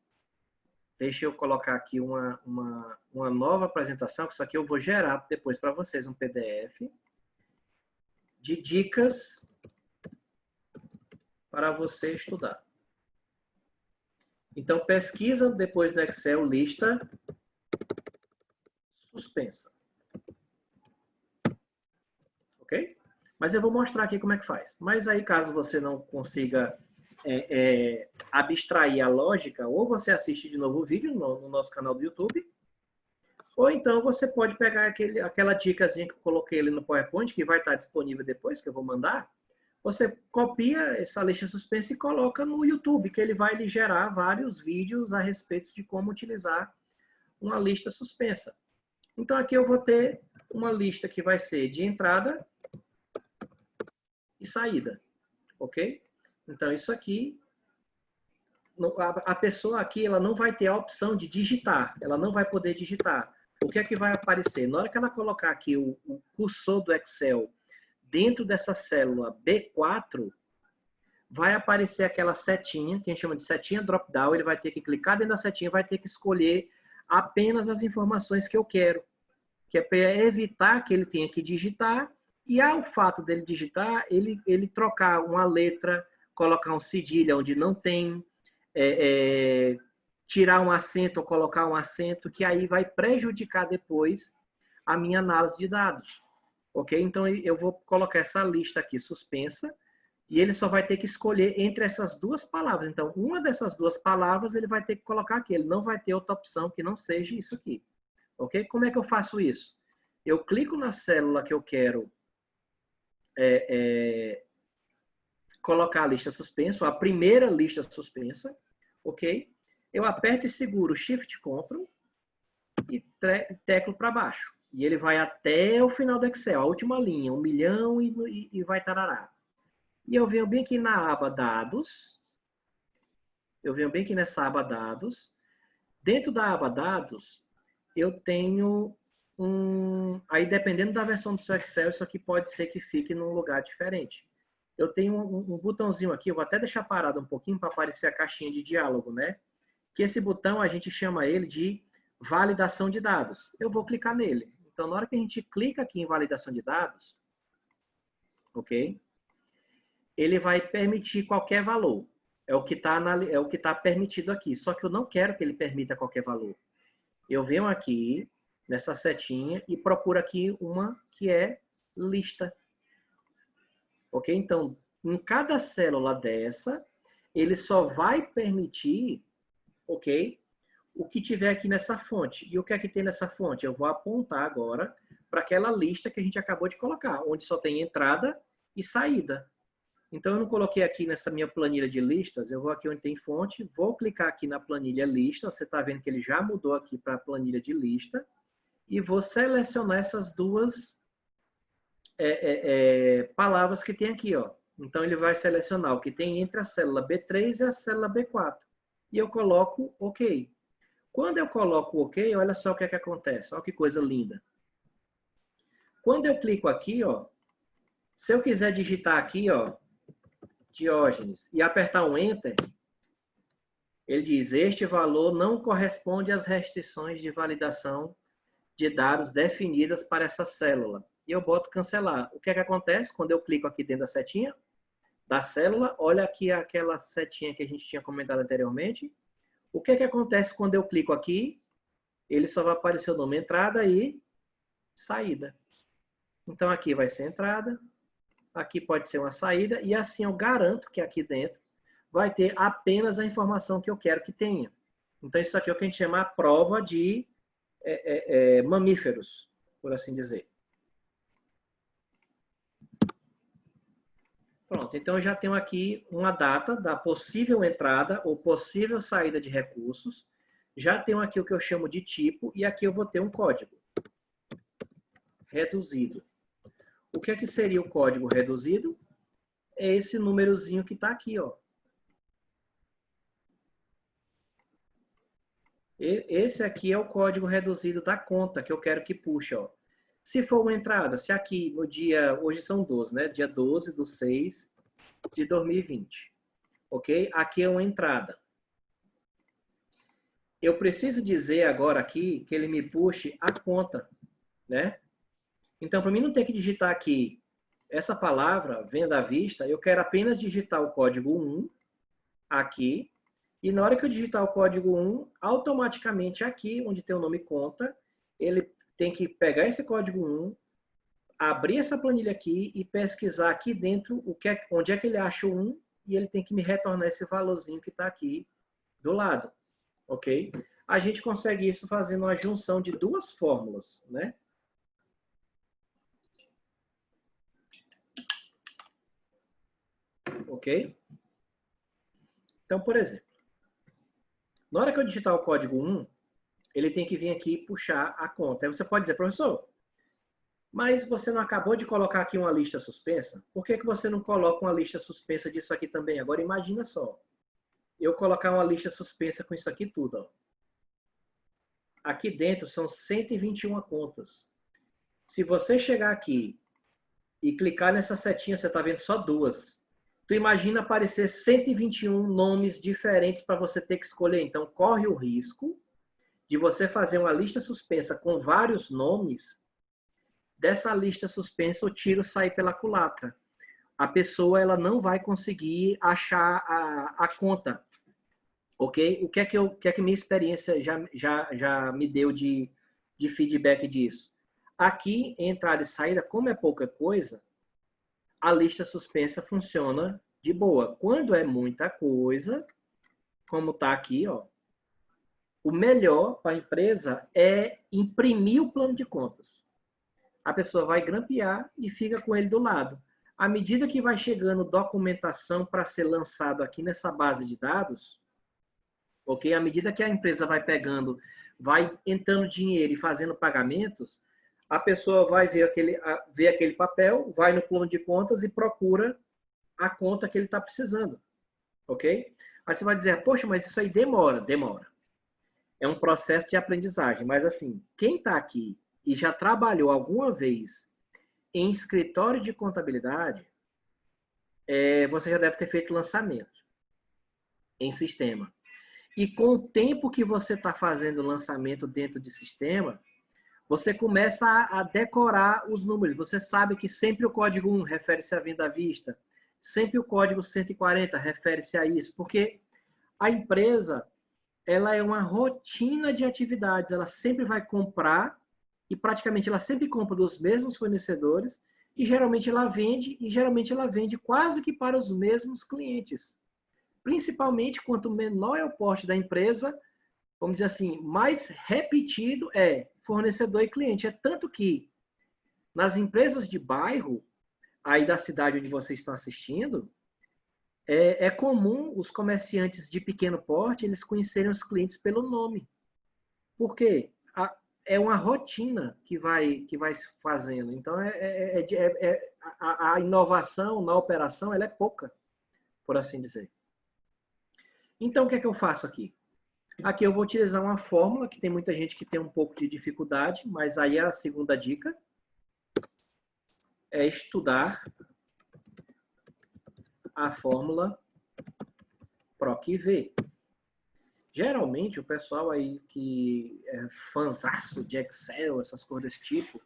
S1: deixa eu colocar aqui uma nova apresentação, que isso aqui eu vou gerar depois para vocês, um PDF de dicas para você estudar. Então, pesquisa depois no Excel, lista suspensa. Ok? Mas eu vou mostrar aqui como é que faz. Mas aí, caso você não consiga abstrair a lógica, ou você assiste de novo o vídeo no nosso canal do YouTube, ou então você pode pegar aquela dicasinha que eu coloquei ali no PowerPoint, que vai estar disponível depois, que eu vou mandar. Você copia essa lista suspensa e coloca no YouTube, que ele vai lhe gerar vários vídeos a respeito de como utilizar uma lista suspensa. Então aqui eu vou ter uma lista que vai ser de entrada e saída, ok? Então isso aqui, a pessoa aqui ela não vai ter a opção de digitar, ela não vai poder digitar. O que é que vai aparecer? Na hora que ela colocar aqui o cursor do Excel dentro dessa célula B4, vai aparecer aquela setinha, que a gente chama de setinha drop-down, ele vai ter que clicar dentro da setinha, vai ter que escolher apenas as informações que eu quero, que é para evitar que ele tenha que digitar, e ao fato dele digitar, ele trocar uma letra, colocar um cedilha onde não tem, tirar um acento ou colocar um acento, que aí vai prejudicar depois a minha análise de dados. Ok? Então, eu vou colocar essa lista aqui suspensa, E ele só vai ter que escolher entre essas duas palavras. Então, uma dessas duas palavras ele vai ter que colocar aqui. Ele não vai ter outra opção que não seja isso aqui. Ok? Como é que eu faço isso? Eu clico na célula que eu quero colocar a lista suspensa, a primeira lista suspensa. Ok? Eu aperto e seguro Shift Ctrl e teclo para baixo. E ele vai até o final do Excel, a última linha, 1 milhão e vai tarará. E eu venho bem aqui na aba Dados. Eu venho bem aqui nessa aba Dados. Dentro da aba Dados, eu tenho Aí, dependendo da versão do seu Excel, isso aqui pode ser que fique num lugar diferente. Eu tenho um botãozinho aqui, eu vou até deixar parado um pouquinho para aparecer a caixinha de diálogo, né? Que esse botão, a gente chama ele de validação de dados. Eu vou clicar nele. Então, na hora que a gente clica aqui em validação de dados, ok? Ele vai permitir qualquer valor. É o que está permitido aqui. Só que eu não quero que ele permita qualquer valor. Eu venho aqui, nessa setinha, e procuro aqui uma que é lista. Ok? Então, em cada célula dessa, ele só vai permitir, ok, o que tiver aqui nessa fonte. E o que é que tem nessa fonte? Eu vou apontar agora para aquela lista que a gente acabou de colocar, onde só tem entrada e saída. Então, eu não coloquei aqui nessa minha planilha de listas, eu vou aqui onde tem fonte, vou clicar aqui na planilha lista, você está vendo que ele já mudou aqui para a planilha de lista, e vou selecionar essas duas palavras que tem aqui, ó. Então, ele vai selecionar o que tem entre a célula B3 e a célula B4. E eu coloco OK. Quando eu coloco OK, olha só o que é que acontece. Olha que coisa linda. Quando eu clico aqui, ó, se eu quiser digitar aqui, ó, Diógenes, e apertar um Enter, ele diz, este valor não corresponde às restrições de validação de dados definidas para essa célula. E eu boto cancelar. O que é que acontece quando eu clico aqui dentro da setinha da célula? Olha aqui aquela setinha que a gente tinha comentado anteriormente. O que é que acontece quando eu clico aqui? Ele só vai aparecer o nome entrada e saída. Então aqui vai ser entrada, aqui pode ser uma saída, e assim eu garanto que aqui dentro vai ter apenas a informação que eu quero que tenha. Então isso aqui é o que a gente chama a prova de mamíferos, por assim dizer. Pronto, então eu já tenho aqui uma data da possível entrada ou possível saída de recursos. Já tenho aqui o que eu chamo de tipo, e aqui eu vou ter um código reduzido. O que é que seria o código reduzido? É esse númerozinho que está aqui, ó. Esse aqui é o código reduzido da conta que eu quero que puxe, ó. Se for uma entrada, se aqui no dia, hoje são 12, né? Dia 12/6 de 2020. Ok? Aqui é uma entrada. Eu preciso dizer agora aqui que ele me puxe a conta, né? Então, para mim não ter que digitar aqui essa palavra, venda à vista, eu quero apenas digitar o código 1 aqui. E na hora que eu digitar o código 1, automaticamente aqui, onde tem o nome conta, ele tem que pegar esse código 1, abrir essa planilha aqui e pesquisar aqui dentro onde é que ele acha o 1, e ele tem que me retornar esse valorzinho que está aqui do lado. Ok? A gente consegue isso fazendo uma junção de duas fórmulas, né? Ok? Então, por exemplo, na hora que eu digitar o código 1, ele tem que vir aqui e puxar a conta. Aí você pode dizer, professor, mas você não acabou de colocar aqui uma lista suspensa? Por que você não coloca uma lista suspensa disso aqui também? Agora imagina só, eu colocar uma lista suspensa com isso aqui tudo. Ó. Aqui dentro são 121 contas. Se você chegar aqui e clicar nessa setinha, você está vendo só duas. Tu imagina aparecer 121 nomes diferentes para você ter que escolher. Então, corre o risco de você fazer uma lista suspensa com vários nomes. Dessa lista suspensa, o tiro sai pela culatra. A pessoa ela não vai conseguir achar a conta. Ok? O que é que minha experiência já me deu de feedback disso? Aqui, entrada e saída, como é pouca coisa, a lista suspensa funciona de boa. Quando é muita coisa, como está aqui, ó, o melhor para a empresa é imprimir o plano de contas. A pessoa vai grampear e fica com ele do lado. À medida que vai chegando documentação para ser lançado aqui nessa base de dados, ok? À medida que a empresa vai pegando, vai entrando dinheiro e fazendo pagamentos, a pessoa vai ver aquele papel, vai no plano de contas e procura a conta que ele está precisando, ok? Aí você vai dizer, poxa, mas isso aí demora. Demora. É um processo de aprendizagem, mas assim, quem está aqui e já trabalhou alguma vez em escritório de contabilidade, você já deve ter feito lançamento em sistema. E com o tempo que você está fazendo lançamento dentro de sistema, você começa a decorar os números. Você sabe que sempre o código 1 refere-se à venda à vista, sempre o código 140 refere-se a isso, porque a empresa, ela é uma rotina de atividades, ela sempre vai comprar e praticamente ela sempre compra dos mesmos fornecedores e geralmente ela vende quase que para os mesmos clientes. Principalmente quanto menor é o porte da empresa, vamos dizer assim, mais repetido é fornecedor e cliente. É tanto que nas empresas de bairro, aí da cidade onde vocês estão assistindo, é comum os comerciantes de pequeno porte, eles conhecerem os clientes pelo nome. Por quê? É uma rotina que vai se fazendo. Então, a inovação na operação ela é pouca, por assim dizer. Então, o que é que eu faço aqui? Aqui eu vou utilizar uma fórmula, que tem muita gente que tem um pouco de dificuldade, mas aí a segunda dica é estudar a fórmula PROC-V. Geralmente, o pessoal aí que é fãzaço de Excel, essas coisas desse tipo,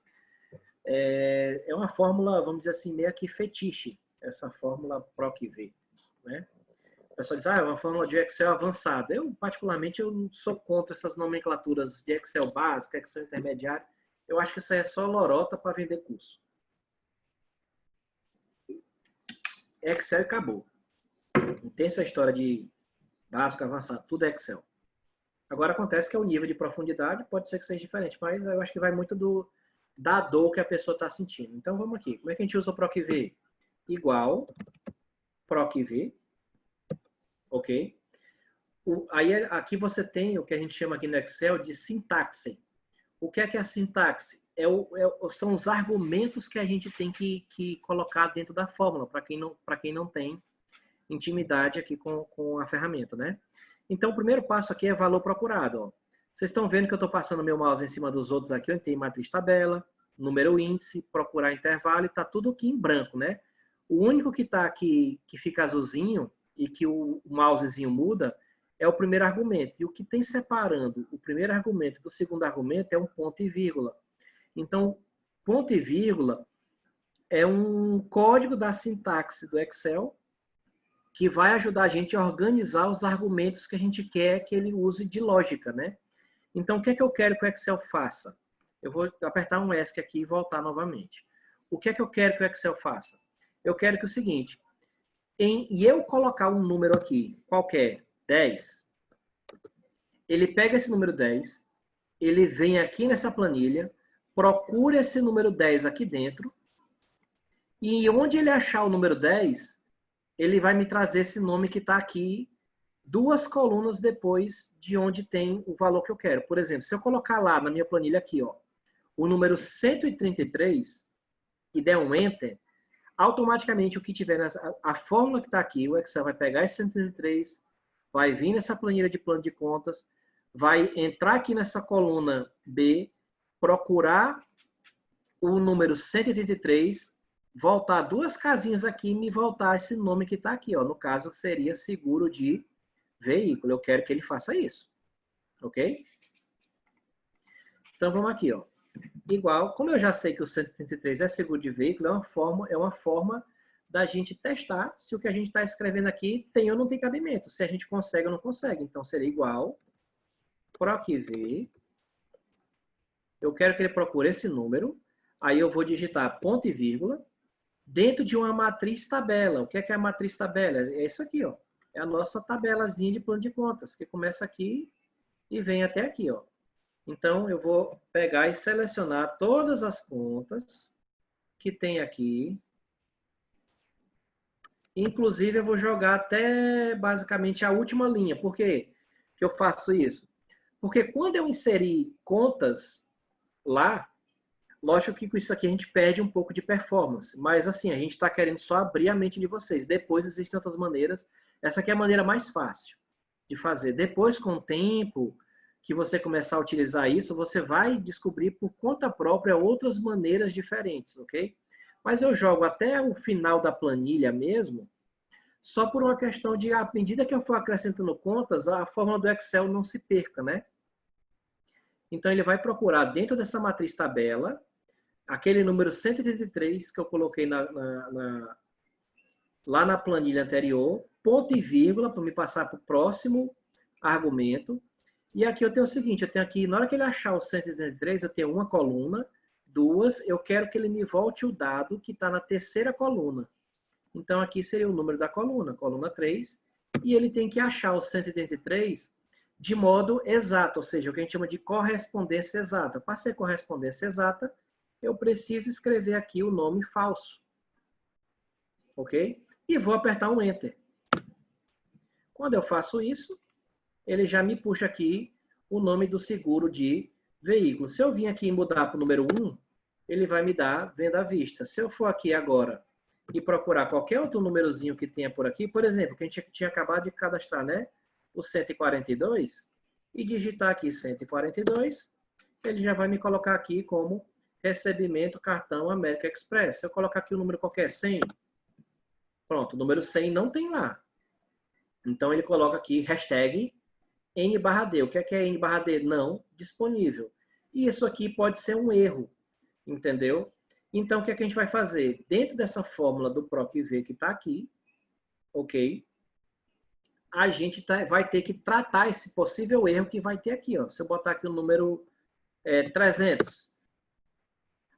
S1: é uma fórmula, vamos dizer assim, meio que fetiche, essa fórmula PROC-V, né? O pessoal diz, é uma fórmula de Excel avançada. Eu, particularmente, eu não sou contra essas nomenclaturas de Excel básica, Excel intermediário. Eu acho que isso aí é só lorota para vender curso. Excel acabou. Não tem essa história de básico, avançado, tudo é Excel. Agora acontece que é o nível de profundidade, pode ser que seja diferente, mas eu acho que vai muito da dor que a pessoa está sentindo. Então vamos aqui. Como é que a gente usa o PROC-V? Igual PROC-V, ok? Aí aqui você tem o que a gente chama aqui no Excel de sintaxe. O que é a sintaxe? São os argumentos que a gente tem que colocar dentro da fórmula, para quem não tem intimidade aqui com a ferramenta, né? Então, o primeiro passo aqui é valor procurado. Ó. Vocês estão vendo que eu estou passando meu mouse em cima dos outros aqui, onde tem matriz tabela, número índice, procurar intervalo, e está tudo aqui em branco, né? O único que está aqui, que fica azulzinho, e que o mousezinho muda, é o primeiro argumento. E o que tem separando o primeiro argumento do segundo argumento é um ponto e vírgula. Então, ponto e vírgula é um código da sintaxe do Excel que vai ajudar a gente a organizar os argumentos que a gente quer que ele use de lógica, né? Então, o que é que eu quero que o Excel faça? Eu vou apertar um ESC aqui e voltar novamente. O que é que eu quero que o Excel faça? Eu quero que o seguinte, e eu colocar um número aqui, qualquer, 10, ele pega esse número 10, ele vem aqui nessa planilha, procura esse número 10 aqui dentro, e onde ele achar o número 10, ele vai me trazer esse nome que está aqui, 2 colunas depois de onde tem o valor que eu quero. Por exemplo, se eu colocar lá na minha planilha aqui, ó, o número 133 e der um Enter, automaticamente o que tiver a fórmula que está aqui, o Excel vai pegar esse 133, vai vir nessa planilha de plano de contas, vai entrar aqui nessa coluna B, procurar o número 133, voltar 2 casinhas aqui e me voltar esse nome que está aqui. Ó. No caso, seria seguro de veículo. Eu quero que ele faça isso. Ok? Então, vamos aqui. Ó. Igual, como eu já sei que o 133 é seguro de veículo, é uma forma da gente testar se o que a gente está escrevendo aqui tem ou não tem cabimento. Se a gente consegue ou não consegue. Então, seria igual PROC-V. Eu quero que ele procure esse número. Aí eu vou digitar ponto e vírgula. dentro de uma matriz tabela. O que é a matriz tabela? É isso aqui, ó. É a nossa tabelazinha de plano de contas, que começa aqui e vem até aqui, ó. Então, eu vou pegar e selecionar todas as contas que tem aqui. Inclusive, eu vou jogar até basicamente a última linha. Por quê que eu faço isso? Porque quando eu inserir contas lá, lógico que com isso aqui a gente perde um pouco de performance. Mas assim, a gente está querendo só abrir a mente de vocês. Depois existem outras maneiras. Essa aqui é a maneira mais fácil de fazer. Depois, com o tempo que você começar a utilizar isso, você vai descobrir por conta própria outras maneiras diferentes, ok? Mas eu jogo até o final da planilha mesmo, só por uma questão de, à medida que eu for acrescentando contas, a fórmula do Excel não se perca, né? Então, ele vai procurar dentro dessa matriz tabela, aquele número 183 que eu coloquei lá na planilha anterior, ponto e vírgula, para me passar para o próximo argumento. E aqui eu tenho o seguinte, eu tenho aqui, na hora que ele achar o 183, eu tenho uma coluna, duas, eu quero que ele me volte o dado que está na terceira coluna. Então, aqui seria o número da coluna 3, e ele tem que achar o 183 de modo exato, ou seja, o que a gente chama de correspondência exata. Para ser correspondência exata, eu preciso escrever aqui o nome falso. Ok? E vou apertar um Enter. Quando eu faço isso, ele já me puxa aqui o nome do seguro de veículo. Se eu vim aqui e mudar para o número 1, ele vai me dar venda à vista. Se eu for aqui agora e procurar qualquer outro númerozinho que tenha por aqui, por exemplo, que a gente tinha acabado de cadastrar, né? O 142, e digitar aqui 142, ele já vai me colocar aqui como recebimento cartão América Express. Se eu colocar aqui o número qualquer, 100, pronto, o número 100 não tem lá. Então, ele coloca aqui hashtag N/D. O que é N/D? Não disponível. E isso aqui pode ser um erro, entendeu? Então, o que é que a gente vai fazer? Dentro dessa fórmula do PROC-V que está aqui, ok? A gente vai ter que tratar esse possível erro que vai ter aqui, ó. Se eu botar aqui o número 300,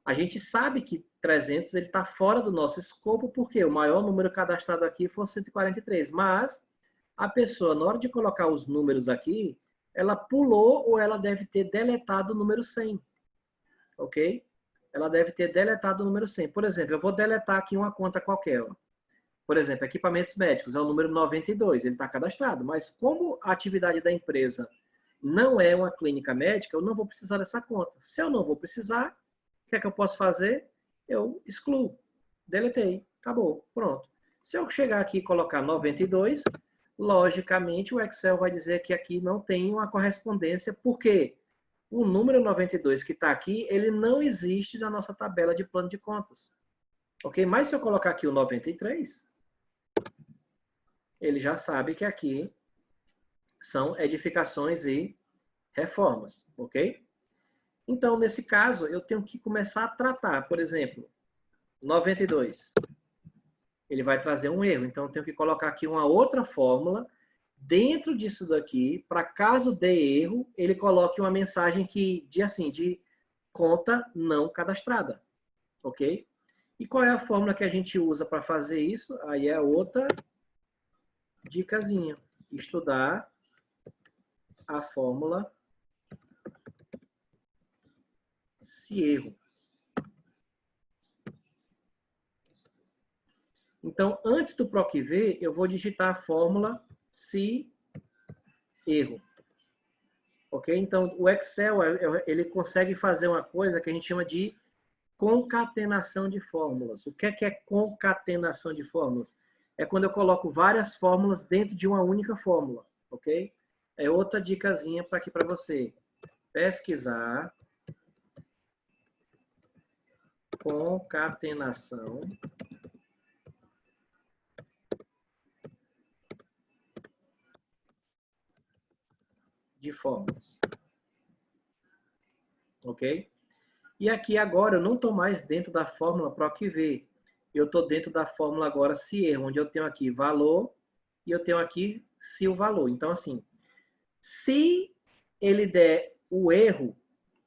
S1: a gente sabe que 300 ele está fora do nosso escopo, porque o maior número cadastrado aqui foi 143, mas a pessoa, na hora de colocar os números aqui, ela pulou ou ela deve ter deletado o número 100, ok? Ela deve ter deletado o número 100. Por exemplo, eu vou deletar aqui uma conta qualquer, ó. Por exemplo, equipamentos médicos, é o número 92, ele está cadastrado, mas como a atividade da empresa não é uma clínica médica, eu não vou precisar dessa conta. Se eu não vou precisar, o que é que eu posso fazer? Eu excluo, deletei, acabou, pronto. Se eu chegar aqui e colocar 92, logicamente o Excel vai dizer que aqui não tem uma correspondência, porque o número 92 que está aqui, ele não existe na nossa tabela de plano de contas. Ok? Mas se eu colocar aqui o 93, ele já sabe que aqui são edificações e reformas. Ok? Então, nesse caso, eu tenho que começar a tratar, por exemplo, 92. Ele vai trazer um erro. Então, eu tenho que colocar aqui uma outra fórmula dentro disso daqui, para caso dê erro, ele coloque uma mensagem de conta não cadastrada. Ok? E qual é a fórmula que a gente usa para fazer isso? Aí é outra dicasinha. Estudar a fórmula se erro. Então, antes do PROC-V, eu vou digitar a fórmula se erro. Ok? Então, o Excel, ele consegue fazer uma coisa que a gente chama de concatenação de fórmulas. O que é concatenação de fórmulas? É quando eu coloco várias fórmulas dentro de uma única fórmula. Ok? É outra dicasinha para aqui para você. Pesquisar concatenação de fórmulas. Ok? E aqui agora eu não estou mais dentro da fórmula PROC-V. Eu estou dentro da fórmula agora se erro, onde eu tenho aqui valor e eu tenho aqui se o valor. Então, assim, se ele der o erro,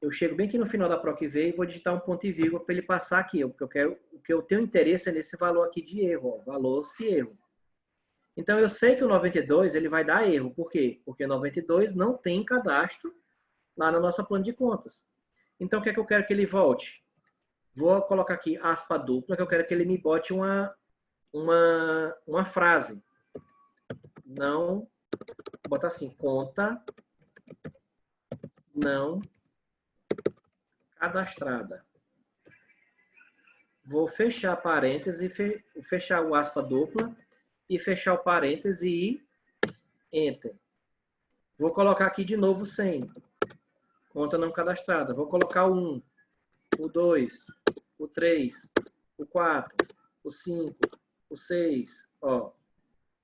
S1: eu chego bem aqui no final da PROC-V e vou digitar um ponto e vírgula para ele passar aqui, porque o que eu tenho interesse é nesse valor aqui de erro, ó, valor se erro. Então, eu sei que o 92 ele vai dar erro. Por quê? Porque 92 não tem cadastro lá no nosso plano de contas. Então, o que é que eu quero que ele volte? Vou colocar aqui aspa dupla, que eu quero que ele me bote uma frase. Não, vou botar assim, conta não cadastrada. Vou fechar parêntese, fechar o aspa dupla e fechar o parêntese e enter. Vou colocar aqui de novo 100. Conta não cadastrada. Vou colocar o 1, o 2, o 3, o 4, o 5, o 6, ó.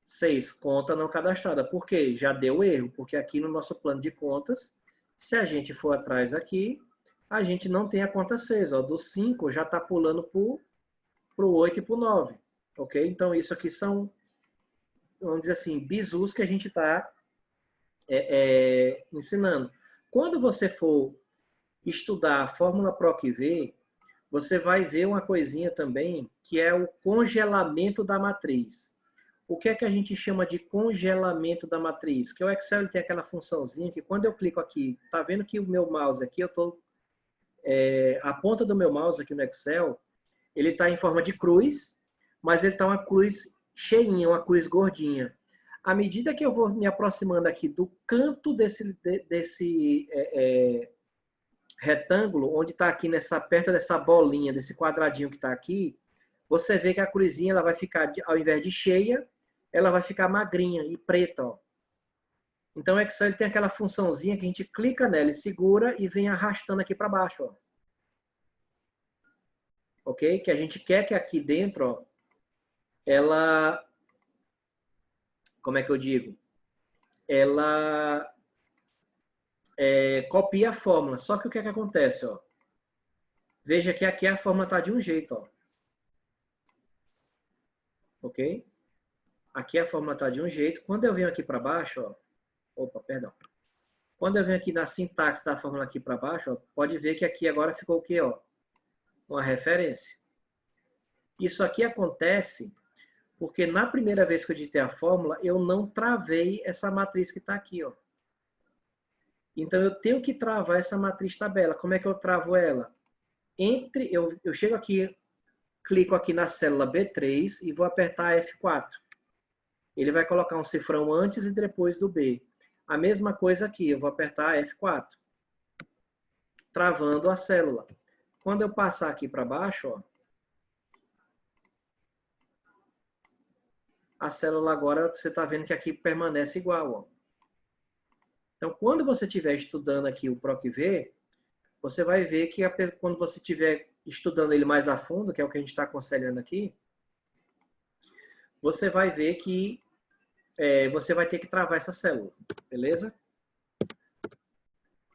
S1: 6, conta não cadastrada. Por quê? Já deu erro, porque aqui no nosso plano de contas, se a gente for atrás aqui, a gente não tem a conta 6, ó. Do 5 já está pulando para o 8 e para o 9, ok? Então, isso aqui são, vamos dizer assim, bizus que a gente está ensinando. Quando você for estudar a fórmula PROC-V, você vai ver uma coisinha também, que é o congelamento da matriz. O que é que a gente chama de congelamento da matriz? Que o Excel ele tem aquela funçãozinha que quando eu clico aqui, tá vendo que o meu mouse aqui, a ponta do meu mouse aqui no Excel, ele está em forma de cruz, mas ele está uma cruz cheinha, uma cruz gordinha. À medida que eu vou me aproximando aqui do canto desse retângulo, onde está aqui perto dessa bolinha, desse quadradinho que está aqui, você vê que a cruzinha ela vai ficar, ao invés de cheia, ela vai ficar magrinha e preta. Ó. Então o Excel ele tem aquela funçãozinha que a gente clica nela e segura e vem arrastando aqui para baixo. Ó. Ok? Que a gente quer que aqui dentro, ó, ela... Como é que eu digo? Ela copia a fórmula. Só que o que é que acontece? Ó? Veja que aqui a fórmula está de um jeito. Ó. Ok? Aqui a fórmula está de um jeito. Quando eu venho aqui para baixo, ó, opa, perdão. Quando eu venho aqui na sintaxe da fórmula aqui para baixo, ó, pode ver que aqui agora ficou o quê? Ó? Uma referência. Isso aqui acontece porque na primeira vez que eu digitei a fórmula, eu não travei essa matriz que está aqui. Ó. Então, eu tenho que travar essa matriz tabela. Como é que eu travo ela? Eu chego aqui, clico aqui na célula B3 e vou apertar F4. Ele vai colocar um cifrão antes e depois do B. A mesma coisa aqui, eu vou apertar F4. Travando a célula. Quando eu passar aqui para baixo, ó, a célula agora, você está vendo que aqui permanece igual. Ó. Então, quando você estiver estudando aqui o PROC-V, você vai ver que quando você estiver estudando ele mais a fundo, que é o que a gente está aconselhando aqui, você vai ver que você vai ter que travar essa célula, beleza?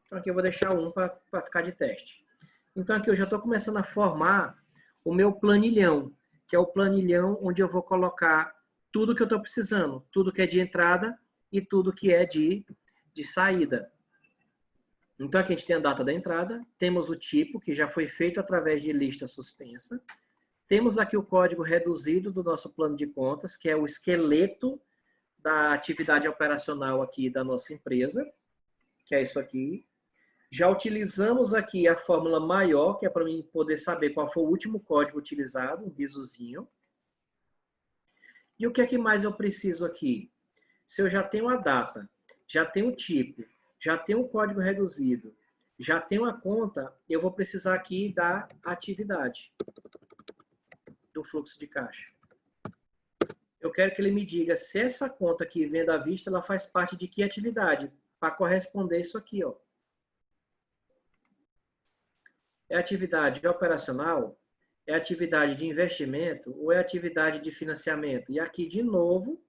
S1: Então, aqui eu vou deixar um para ficar de teste. Então, aqui eu já estou começando a formar o meu planilhão, que é o planilhão onde eu vou colocar tudo que eu estou precisando, tudo que é de entrada e tudo que é de saída. Então, aqui a gente tem a data da entrada, temos o tipo, que já foi feito através de lista suspensa, temos aqui o código reduzido do nosso plano de contas, que é o esqueleto da atividade operacional aqui da nossa empresa, que é isso aqui. Já utilizamos aqui a fórmula maior, que é para mim poder saber qual foi o último código utilizado, um bisuzinho. E o que é que mais eu preciso aqui? Se eu já tenho a data, já tenho o tipo, já tenho o código reduzido, já tenho a conta, eu vou precisar aqui da atividade do fluxo de caixa. Eu quero que ele me diga se essa conta aqui, venda à vista, ela faz parte de que atividade, para corresponder isso aqui, ó. É atividade operacional? É atividade de investimento? Ou é atividade de financiamento? E aqui, de novo,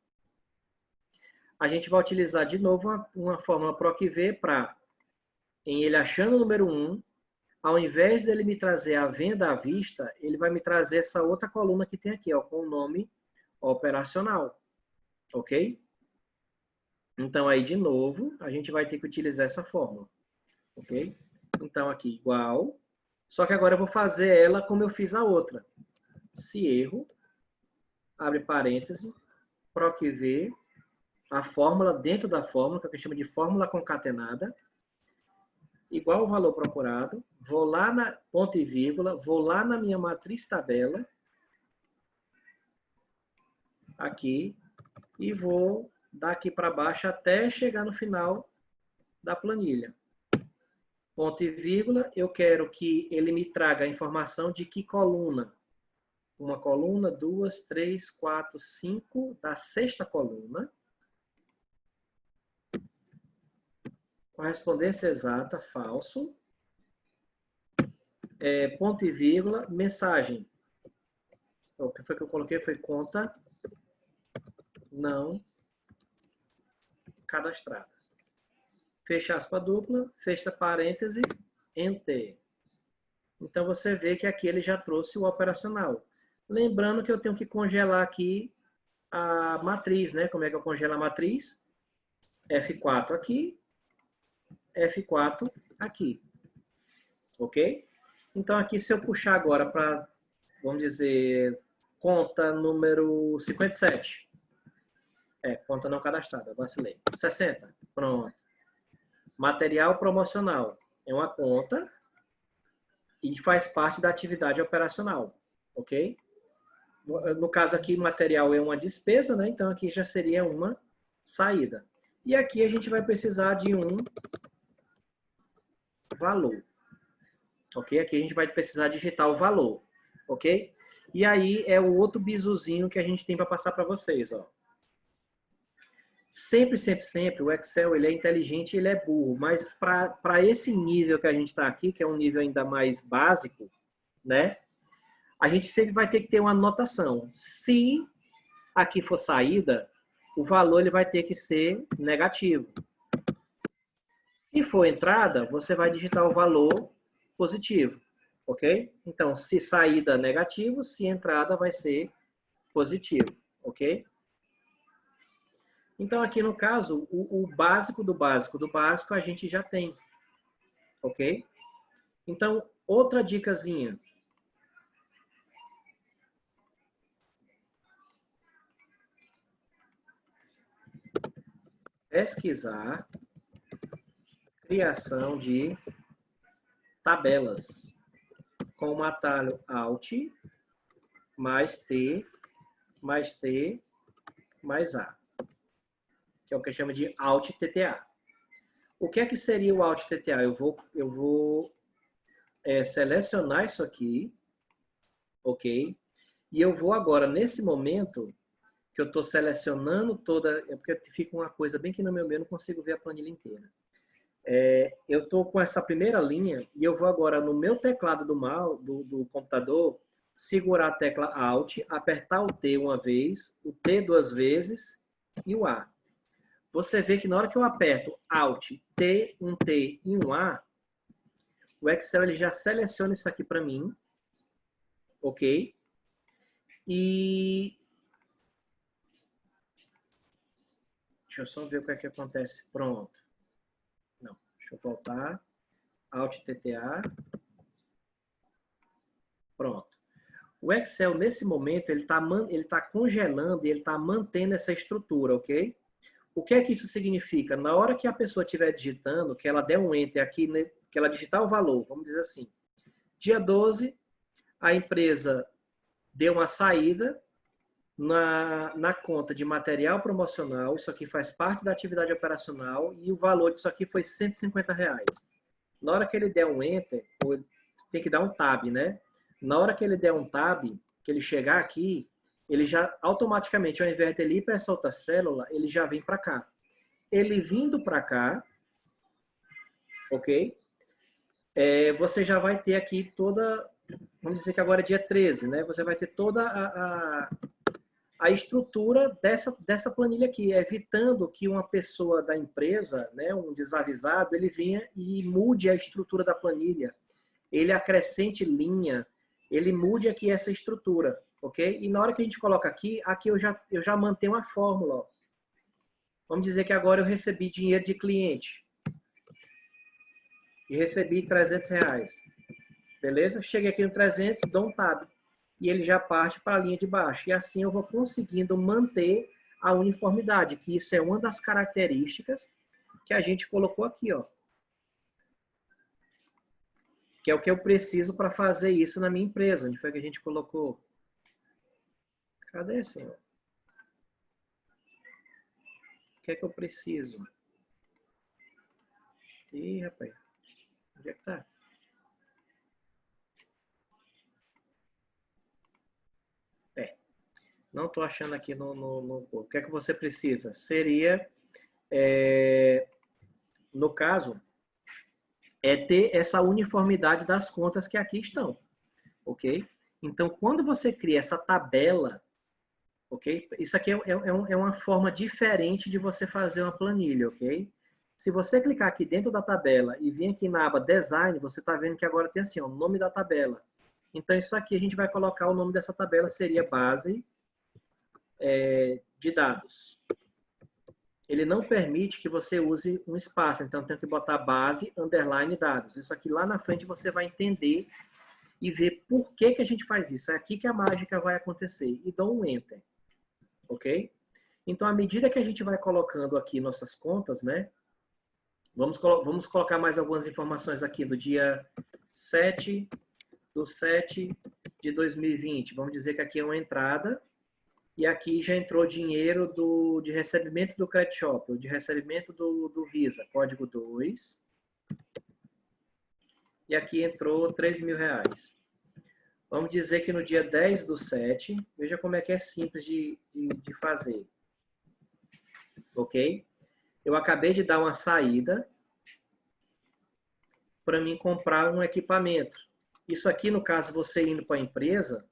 S1: a gente vai utilizar de novo uma fórmula PROC-V para, em ele achando o número 1, ao invés dele me trazer a venda à vista, ele vai me trazer essa outra coluna que tem aqui, ó, com o nome operacional. Ok? Então, aí, de novo, a gente vai ter que utilizar essa fórmula. Ok? Então, aqui, igual. Só que agora eu vou fazer ela como eu fiz a outra. Se erro, abre parêntese, PROC-V, a fórmula dentro da fórmula, que a gente chama de fórmula concatenada, igual o valor procurado, vou lá na ponto e vírgula, vou lá na minha matriz tabela, aqui, e vou daqui para baixo até chegar no final da planilha. Ponto e vírgula, eu quero que ele me traga a informação de que coluna. Uma coluna, 2, 3, 4, 5, da sexta coluna. Correspondência exata, falso. Ponto e vírgula, mensagem. O que foi que eu coloquei? Foi conta não cadastrada. Fecha aspa dupla, fecha parêntese, enter. Então, você vê que aqui ele já trouxe o operacional. Lembrando que eu tenho que congelar aqui a matriz, né? Como é que eu congelo a matriz? F4 aqui, F4 aqui. Ok? Então, aqui, se eu puxar agora para, vamos dizer, conta número 57. Conta não cadastrada, vacilei. 60, pronto. Material promocional é uma conta e faz parte da atividade operacional, ok? No caso aqui, material é uma despesa, né? Então, aqui já seria uma saída. E aqui a gente vai precisar de um valor, ok? Aqui a gente vai precisar digitar o valor, ok? E aí é o outro bizuzinho que a gente tem para passar para vocês, ó. Sempre, sempre, sempre, o Excel ele é inteligente e ele é burro, mas para esse nível que a gente está aqui, que é um nível ainda mais básico, né? A gente sempre vai ter que ter uma anotação. Se aqui for saída, o valor ele vai ter que ser negativo. Se for entrada, você vai digitar o valor positivo, ok? Então, se saída negativo, se entrada vai ser positivo, ok? Então, aqui no caso, o básico do básico do básico a gente já tem. Ok? Então, outra dicasinha. Pesquisar criação de tabelas com o atalho Alt mais T mais T mais A. Que é o que chama de Alt TTA. O que é que seria o Alt TTA? Eu vou selecionar isso aqui, ok? E eu vou agora, nesse momento, que eu estou selecionando toda... É porque fica uma coisa bem que no meu meio eu não consigo ver a planilha inteira. Eu estou com essa primeira linha e eu vou agora no meu teclado do computador, segurar a tecla Alt, apertar o T uma vez, o T duas vezes e o A. Você vê que na hora que eu aperto Alt, T, um T e um A, o Excel ele já seleciona isso aqui para mim, ok? E deixa eu só ver o que é que acontece. Pronto. Não, deixa eu voltar. Alt TTA. Pronto. O Excel, nesse momento, ele tá congelando e ele está mantendo essa estrutura, ok? O que é que isso significa? Na hora que a pessoa estiver digitando, que ela der um Enter aqui, né, que ela digitar o valor, vamos dizer assim. Dia 12, a empresa deu uma saída na conta de material promocional, isso aqui faz parte da atividade operacional, e o valor disso aqui foi R$150. Na hora que ele der um Enter, tem que dar um Tab, né? Na hora que ele der um Tab, que ele chegar aqui, ele já automaticamente, ao invés de ele ir para essa outra célula, ele já vem para cá. Ele vindo para cá, ok? Você já vai ter aqui toda, vamos dizer que agora é dia 13, né? Você vai ter toda a estrutura dessa planilha aqui, evitando que uma pessoa da empresa, né, um desavisado, ele venha e mude a estrutura da planilha, ele acrescente linha, ele mude aqui essa estrutura, ok? E na hora que a gente coloca aqui eu já mantenho a fórmula. Ó. Vamos dizer que agora eu recebi dinheiro de cliente. e recebi R$300. Beleza? Cheguei aqui no 300, dou um tab. E ele já parte para a linha de baixo. E assim eu vou conseguindo manter a uniformidade, que isso é uma das características que a gente colocou aqui, ó. Que é o que eu preciso para fazer isso na minha empresa. Onde foi que a gente colocou? Cadê, senhor? O que é que eu preciso? Ih, rapaz. Onde é que tá? Não estou achando aqui no... O que é que você precisa? Seria, no caso, ter essa uniformidade das contas que aqui estão. Ok? Então, quando você cria essa tabela, ok? Isso aqui é uma forma diferente de você fazer uma planilha, ok? Se você clicar aqui dentro da tabela e vir aqui na aba Design, você está vendo que agora tem assim, ó, o nome da tabela. Então, isso aqui a gente vai colocar o nome dessa tabela, seria base de dados. Ele não permite que você use um espaço, então tem que botar base, underline, dados. Isso aqui lá na frente você vai entender e ver por que que a gente faz isso. É aqui que a mágica vai acontecer. E dou um Enter. Ok? Então, à medida que a gente vai colocando aqui nossas contas, né? Vamos colocar mais algumas informações aqui do dia 7/7/2020. Vamos dizer que aqui é uma entrada. E aqui já entrou dinheiro de recebimento do Credit Shop, ou de recebimento do Visa, código 2. E aqui entrou R$3.000. Vamos dizer que no dia 10/7, veja como é que é simples de fazer. Ok? Eu acabei de dar uma saída para mim comprar um equipamento. Isso aqui, no caso, você indo para a empresa,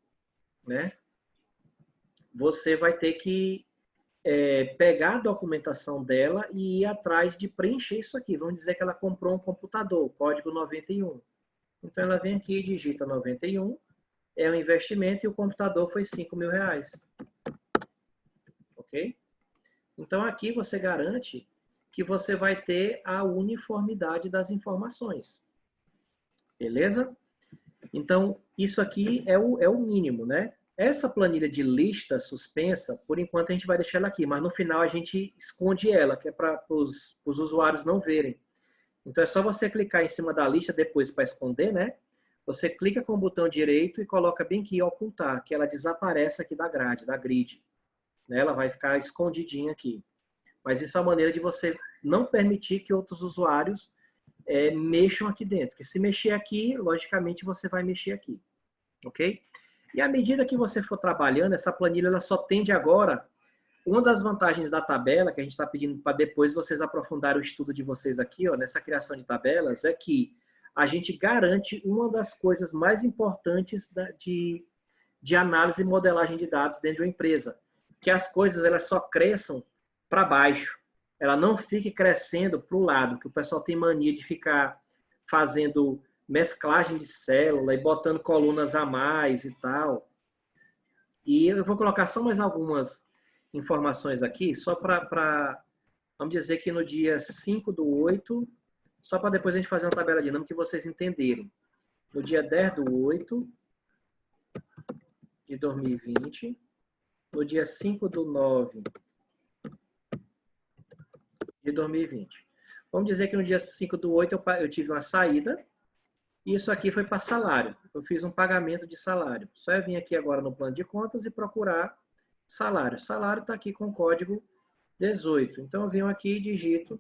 S1: né? Você vai ter que pegar a documentação dela e ir atrás de preencher isso aqui. Vamos dizer que ela comprou um computador, código 91. Então, ela vem aqui e digita 91, é um investimento e o computador foi R$5.000. Ok? Então, aqui você garante que você vai ter a uniformidade das informações. Beleza? Então, isso aqui é o mínimo, né? Essa planilha de lista suspensa, por enquanto a gente vai deixar ela aqui, mas no final a gente esconde ela, que é para os usuários não verem. Então é só você clicar em cima da lista depois para esconder, né? Você clica com o botão direito e coloca bem aqui ocultar, que ela desaparece aqui da grade, da grid. Né? Ela vai ficar escondidinha aqui. Mas isso é uma maneira de você não permitir que outros usuários mexam aqui dentro. Porque se mexer aqui, logicamente você vai mexer aqui. Ok? E à medida que você for trabalhando, essa planilha ela só tende agora... Uma das vantagens da tabela, que a gente está pedindo para depois vocês aprofundarem o estudo de vocês aqui, ó, nessa criação de tabelas, é que a gente garante uma das coisas mais importantes de análise e modelagem de dados dentro de uma empresa, que as coisas elas só cresçam para baixo. Ela não fique crescendo para o lado, que o pessoal tem mania de ficar fazendo mesclagem de célula e botando colunas a mais e tal. E eu vou colocar só mais algumas informações aqui, só para, vamos dizer que no dia 5/8, só para depois a gente fazer uma tabela dinâmica e vocês entenderem. No dia 10/8/2020, no dia 5/9/2020. Vamos dizer que no dia 5/8 eu tive uma saída, e isso aqui foi para salário. Eu fiz um pagamento de salário. Só eu vim aqui agora no plano de contas e procurar salário. Salário está aqui com o código 18. Então, eu venho aqui e digito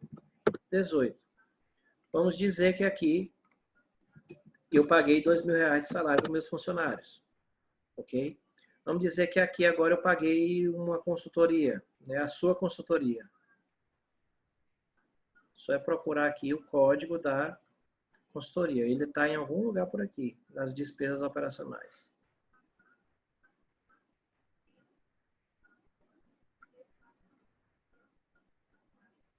S1: 18. Vamos dizer que aqui eu paguei R$2.000 de salário para meus funcionários. Ok? Vamos dizer que aqui agora eu paguei uma consultoria, né? A sua consultoria. Só é procurar aqui o código da consultoria. Ele está em algum lugar por aqui, nas despesas operacionais.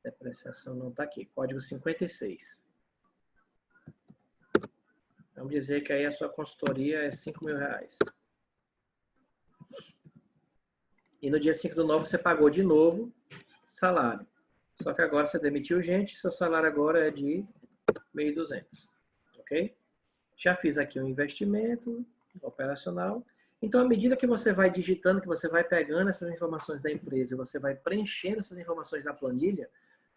S1: Depreciação não está aqui. Código 56. Vamos dizer que aí a sua consultoria é R$5.000. E no dia 5/9 você pagou de novo salário. Só que agora você demitiu gente, seu salário agora é de 1.200, ok? Já fiz aqui um investimento operacional. Então, à medida que você vai digitando, que você vai pegando essas informações da empresa, você vai preenchendo essas informações na planilha,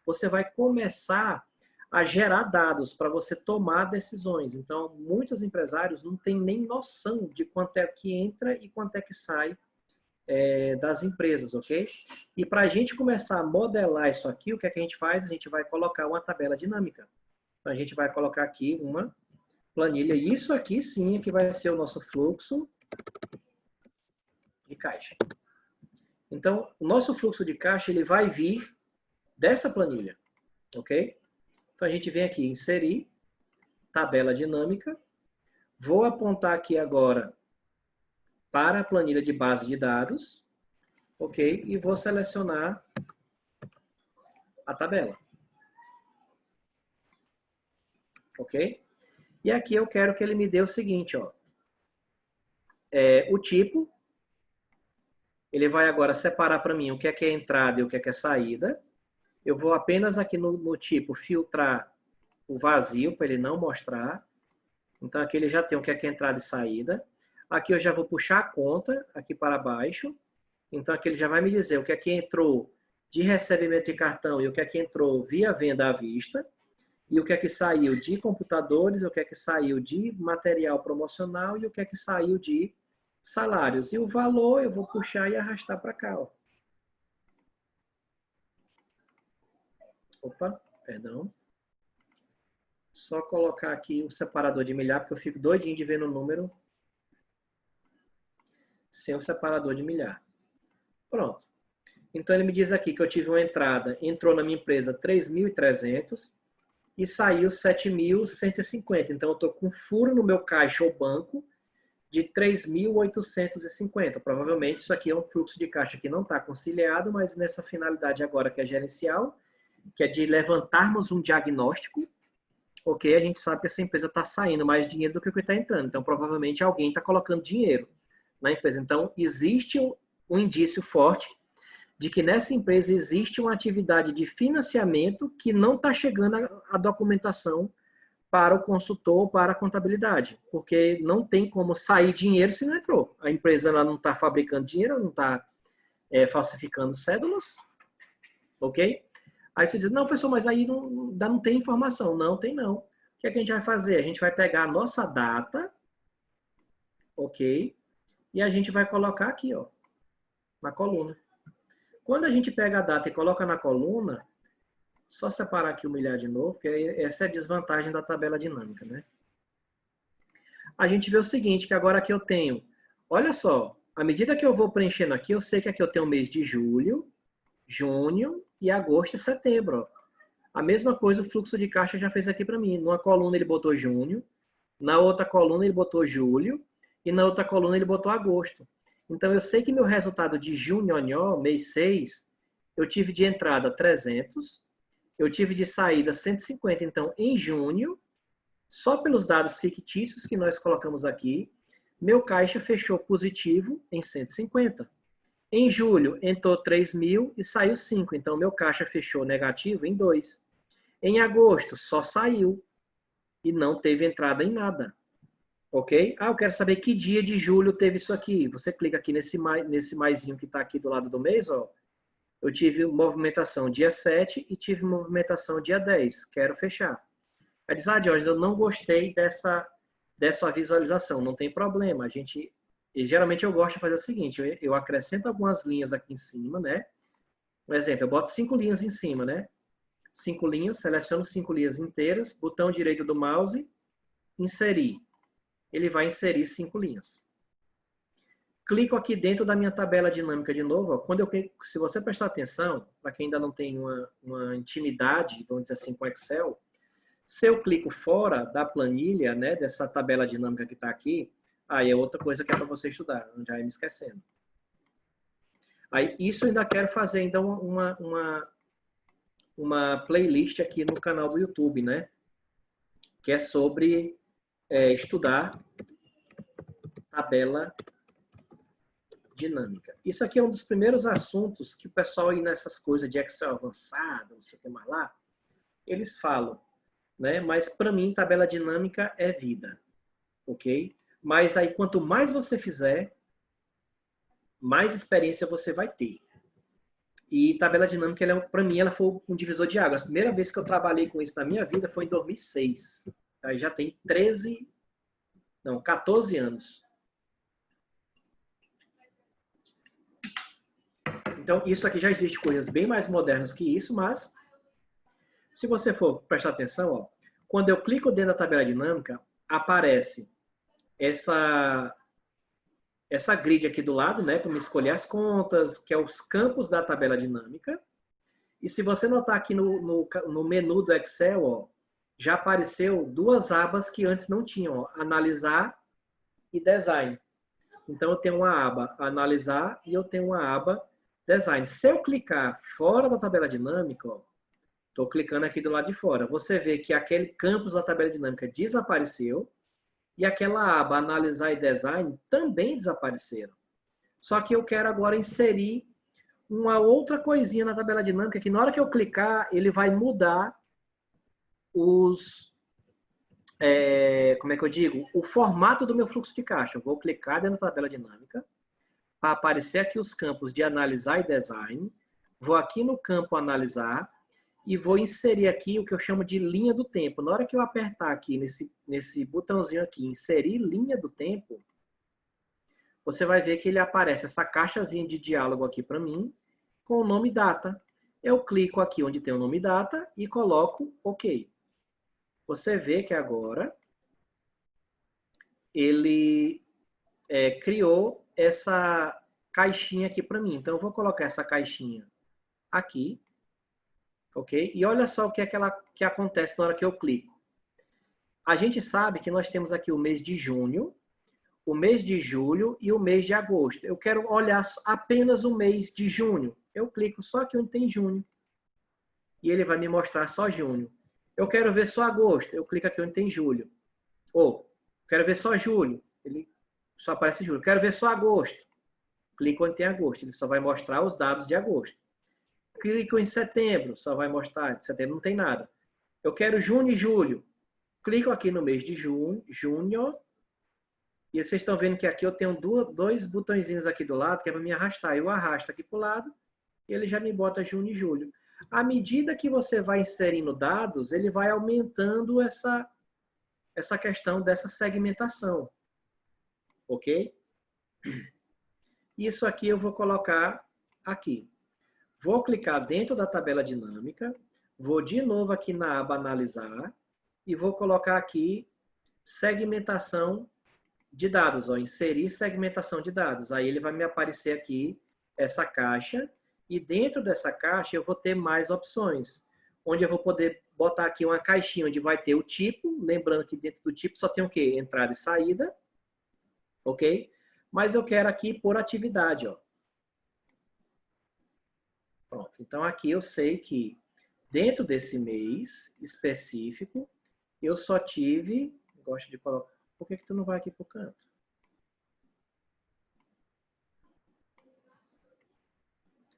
S1: você vai começar a gerar dados para você tomar decisões. Então, muitos empresários não têm nem noção de quanto é que entra e quanto é que sai das empresas, ok? E para a gente começar a modelar isso aqui, o que é que a gente faz? A gente vai colocar uma tabela dinâmica. Então, a gente vai colocar aqui uma planilha. E isso aqui, sim, é que vai ser o nosso fluxo de caixa. Então, o nosso fluxo de caixa, ele vai vir dessa planilha, ok? Então, a gente vem aqui, inserir, tabela dinâmica. Vou apontar aqui agora para a planilha de base de dados, ok? E vou selecionar a tabela, ok? E aqui eu quero que ele me dê o seguinte, ó. O tipo, ele vai agora separar para mim o que é entrada e o que é saída. Eu vou apenas aqui no tipo filtrar o vazio, para ele não mostrar. Então aqui ele já tem o que é entrada e saída. Aqui eu já vou puxar a conta aqui para baixo. Então aqui ele já vai me dizer o que é que entrou de recebimento de cartão e o que é que entrou via venda à vista. E o que é que saiu de computadores, o que é que saiu de material promocional e o que é que saiu de salários. E o valor eu vou puxar e arrastar para cá. Ó. Opa, perdão. Só colocar aqui o separador de milhar, porque eu fico doidinho de ver no número sem o separador de milhar. Pronto. Então ele me diz aqui que eu tive uma entrada, entrou na minha empresa 3.300 e saiu 7.150. Então eu estou com furo no meu caixa ou banco de 3.850. Provavelmente isso aqui é um fluxo de caixa que não está conciliado, mas nessa finalidade agora que é gerencial, que é de levantarmos um diagnóstico, ok? A gente sabe que essa empresa está saindo mais dinheiro do que o que está entrando. Então provavelmente alguém está colocando dinheiro na empresa. Então existe um indício forte de que nessa empresa existe uma atividade de financiamento que não está chegando a documentação para o consultor, para a contabilidade, porque não tem como sair dinheiro se não entrou. A empresa ela não está fabricando dinheiro, não está falsificando cédulas, ok? Aí você diz, não, professor, mas aí não tem informação. Não, tem não. O que é que a gente vai fazer? A gente vai pegar a nossa data, ok? E a gente vai colocar aqui, ó, na coluna. Quando a gente pega a data e coloca na coluna, só separar aqui o milhar de novo, porque essa é a desvantagem da tabela dinâmica, né? A gente vê o seguinte, que agora aqui eu tenho, olha só, à medida que eu vou preenchendo aqui, eu sei que aqui eu tenho o mês de julho, junho e agosto e setembro. Ó. A mesma coisa o fluxo de caixa já fez aqui para mim. Numa coluna ele botou junho, na outra coluna ele botou julho e na outra coluna ele botou agosto. Então, eu sei que meu resultado de junho, mês 6, eu tive de entrada 300, eu tive de saída 150. Então, em junho, só pelos dados fictícios que nós colocamos aqui, meu caixa fechou positivo em 150. Em julho, entrou 3.000 e saiu 5. Então, meu caixa fechou negativo em 2. Em agosto, só saiu e não teve entrada em nada. Ok? Eu quero saber que dia de julho teve isso aqui. Você clica aqui nesse maisinho que está aqui do lado do mês. Ó. Eu tive movimentação dia 7 e tive movimentação dia 10. Quero fechar. Aí diz, Jorge, eu não gostei dessa visualização. Não tem problema. Geralmente eu gosto de fazer o seguinte. Eu acrescento algumas linhas aqui em cima, né? Por exemplo, eu boto 5 linhas em cima, né? 5 linhas, seleciono 5 linhas inteiras, botão direito do mouse, inserir. Ele vai inserir 5 linhas. Clico aqui dentro da minha tabela dinâmica de novo. Ó, se você prestar atenção, para quem ainda não tem uma intimidade, vamos dizer assim, com Excel, se eu clico fora da planilha, né, dessa tabela dinâmica que está aqui, aí é outra coisa que é para você estudar, já ia me esquecendo. Aí, isso eu ainda quero fazer, então, uma playlist aqui no canal do YouTube, né, que é sobre estudar tabela dinâmica. Isso aqui é um dos primeiros assuntos que o pessoal aí nessas coisas de Excel avançado, não sei o que mais lá, eles falam. né? Mas para mim, tabela dinâmica é vida, ok? Mas aí, quanto mais você fizer, mais experiência você vai ter. E tabela dinâmica, para mim, ela foi um divisor de águas. A primeira vez que eu trabalhei com isso na minha vida foi em 2006. Aí já tem 14 anos. Então, isso aqui já existe coisas bem mais modernas que isso, mas se você for prestar atenção, ó, quando eu clico dentro da tabela dinâmica, aparece essa grid aqui do lado, né, para me escolher as contas, que é os campos da tabela dinâmica. E se você notar aqui no menu do Excel, ó, já apareceu duas abas que antes não tinham, ó, analisar e design. Então eu tenho uma aba analisar e eu tenho uma aba design. Se eu clicar fora da tabela dinâmica, ó, estou clicando aqui do lado de fora, você vê que aquele campus da tabela dinâmica desapareceu e aquela aba analisar e design também desapareceram. Só que eu quero agora inserir uma outra coisinha na tabela dinâmica que na hora que eu clicar, ele vai mudar como é que eu digo? O formato do meu fluxo de caixa. Eu vou clicar dentro da tabela dinâmica para aparecer aqui os campos de analisar e design. Vou aqui no campo analisar e vou inserir aqui o que eu chamo de linha do tempo. Na hora que eu apertar aqui nesse botãozinho aqui, inserir linha do tempo, você vai ver que ele aparece essa caixazinha de diálogo aqui para mim, com o nome data. Eu clico aqui onde tem o nome data e coloco OK. Você vê que agora ele criou essa caixinha aqui para mim. Então, eu vou colocar essa caixinha aqui, ok? E olha só o que que acontece na hora que eu clico. A gente sabe que nós temos aqui o mês de junho, o mês de julho e o mês de agosto. Eu quero olhar apenas o mês de junho. Eu clico só aqui onde tem junho. E ele vai me mostrar só junho. Eu quero ver só agosto. Eu clico aqui onde tem julho. Ou, quero ver só julho. Ele só aparece julho. Quero ver só agosto. Clico onde tem agosto. Ele só vai mostrar os dados de agosto. Clico em setembro. Só vai mostrar. De setembro não tem nada. Eu quero junho e julho. Clico aqui no mês de junho. E vocês estão vendo que aqui eu tenho dois botõezinhos aqui do lado, que é para me arrastar. Eu arrasto aqui para o lado e ele já me bota junho e julho. À medida que você vai inserindo dados, ele vai aumentando essa questão dessa segmentação. Ok? Isso aqui eu vou colocar aqui. Vou clicar dentro da tabela dinâmica, vou de novo aqui na aba analisar e vou colocar aqui segmentação de dados, ó, inserir segmentação de dados. Aí ele vai me aparecer aqui essa caixa e dentro dessa caixa eu vou ter mais opções, onde eu vou poder botar aqui uma caixinha onde vai ter o tipo, lembrando que dentro do tipo só tem o quê? Entrada e saída, ok? Mas eu quero aqui por atividade, ó. Pronto, então aqui eu sei que dentro desse mês específico eu só tive, gosto de colocar, por que tu não vai aqui pro canto?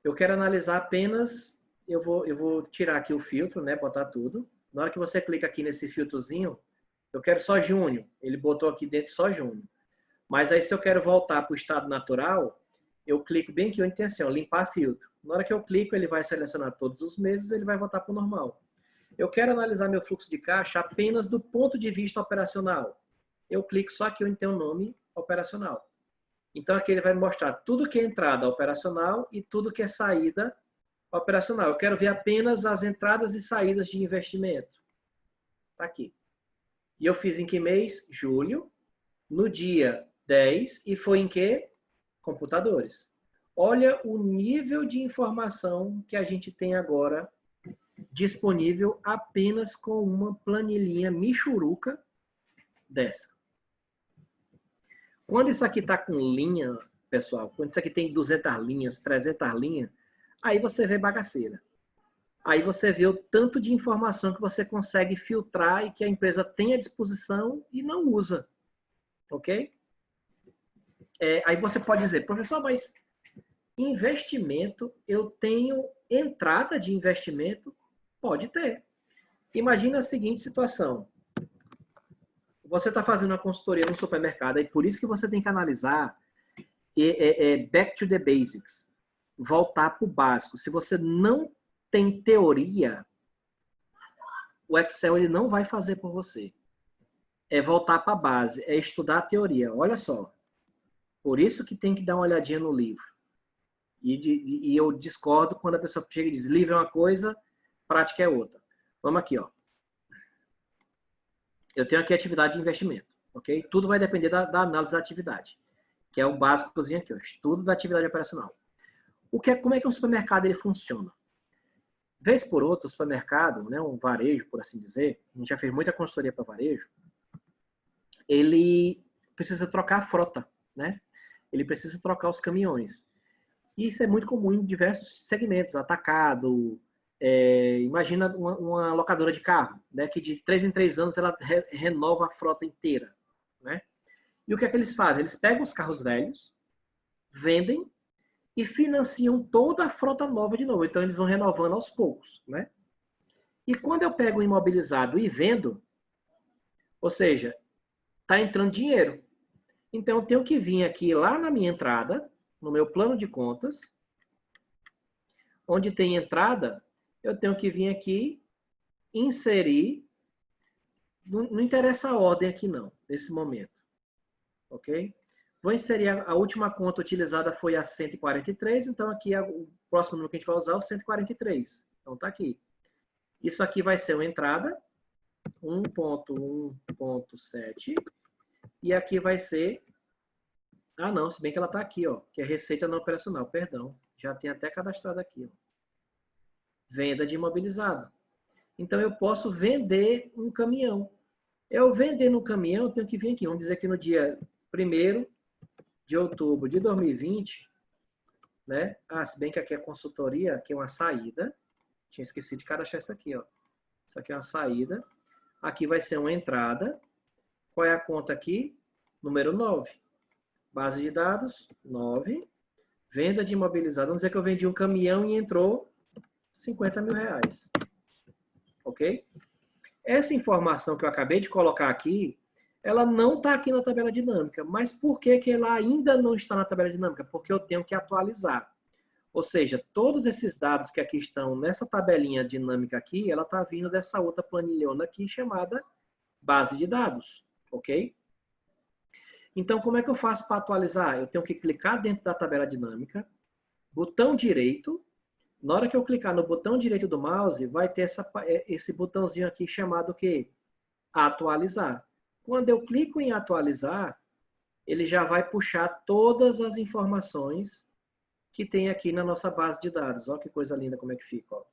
S1: Eu quero analisar apenas, eu vou tirar aqui o filtro, né, botar tudo. Na hora que você clica aqui nesse filtrozinho, eu quero só junho. Ele botou aqui dentro só junho. Mas aí se eu quero voltar para o estado natural, eu clico bem aqui onde tem assim, ó, limpar filtro. Na hora que eu clico, ele vai selecionar todos os meses, ele vai voltar para o normal. Eu quero analisar meu fluxo de caixa apenas do ponto de vista operacional. Eu clico só aqui onde tem o nome operacional. Então, aqui ele vai mostrar tudo que é entrada operacional e tudo que é saída operacional. Eu quero ver apenas as entradas e saídas de investimento. Está aqui. E eu fiz em que mês? Julho. No dia 10. E foi em que? Computadores. Olha o nível de informação que a gente tem agora disponível apenas com uma planilhinha michuruca dessa. Quando isso aqui está com linha, pessoal, quando isso aqui tem 200 linhas, 300 linhas, aí você vê bagaceira. Aí você vê o tanto de informação que você consegue filtrar e que a empresa tem à disposição e não usa. Ok? Aí você pode dizer, professor, mas investimento, eu tenho entrada de investimento? Pode ter. Imagina a seguinte situação. Você está fazendo uma consultoria no supermercado e por isso que você tem que analisar back to the basics. Voltar para o básico. Se você não tem teoria, o Excel ele não vai fazer por você. É voltar para a base, é estudar a teoria. Olha só. Por isso que tem que dar uma olhadinha no livro. E eu discordo quando a pessoa chega e diz, livro é uma coisa, prática é outra. Vamos aqui, ó. Eu tenho aqui atividade de investimento, ok? Tudo vai depender da análise da atividade, que é o básicozinho aqui, ó, estudo da atividade operacional. Como é que um supermercado ele funciona? Vez por outra, o supermercado, né, um varejo, por assim dizer, a gente já fez muita consultoria para varejo, ele precisa trocar a frota, né? Ele precisa trocar os caminhões. E isso é muito comum em diversos segmentos, atacado, imagina uma locadora de carro, né, que de 3 em 3 anos ela renova a frota inteira, né? E o que é que eles fazem? Eles pegam os carros velhos, vendem e financiam toda a frota nova de novo. Então eles vão renovando aos poucos, né? E quando eu pego o imobilizado e vendo, ou seja, está entrando dinheiro. Então eu tenho que vir aqui lá na minha entrada, no meu plano de contas, onde tem entrada, eu tenho que vir aqui, inserir, não interessa a ordem aqui não, nesse momento, ok? Vou inserir a última conta utilizada foi a 143, então aqui o próximo número que a gente vai usar é o 143, então tá aqui. Isso aqui vai ser uma entrada, 1.1.7, e aqui vai ser, não, se bem que ela tá aqui, ó, que é receita não operacional, perdão, já tem até cadastrado aqui, ó. Venda de imobilizado. Então, eu posso vender um caminhão. Eu vendendo um caminhão, eu tenho que vir aqui. Vamos dizer que no dia 1º de outubro de 2020, né? Se bem que aqui é consultoria, aqui é uma saída. Tinha esquecido de cadastrar isso aqui, ó. Isso aqui é uma saída. Aqui vai ser uma entrada. Qual é a conta aqui? Número 9. Base de dados, 9. Venda de imobilizado. Vamos dizer que eu vendi um caminhão e entrou 50 mil reais. Ok? Essa informação que eu acabei de colocar aqui, ela não está aqui na tabela dinâmica. Mas por que ela ainda não está na tabela dinâmica? Porque eu tenho que atualizar. Ou seja, todos esses dados que aqui estão nessa tabelinha dinâmica aqui, ela está vindo dessa outra planilhona aqui chamada base de dados. Ok? Então, como é que eu faço para atualizar? Eu tenho que clicar dentro da tabela dinâmica, botão direito. Na hora que eu clicar no botão direito do mouse, vai ter esse botãozinho aqui chamado o quê? Atualizar. Quando eu clico em atualizar, ele já vai puxar todas as informações que tem aqui na nossa base de dados. Olha que coisa linda como é que fica. Ó.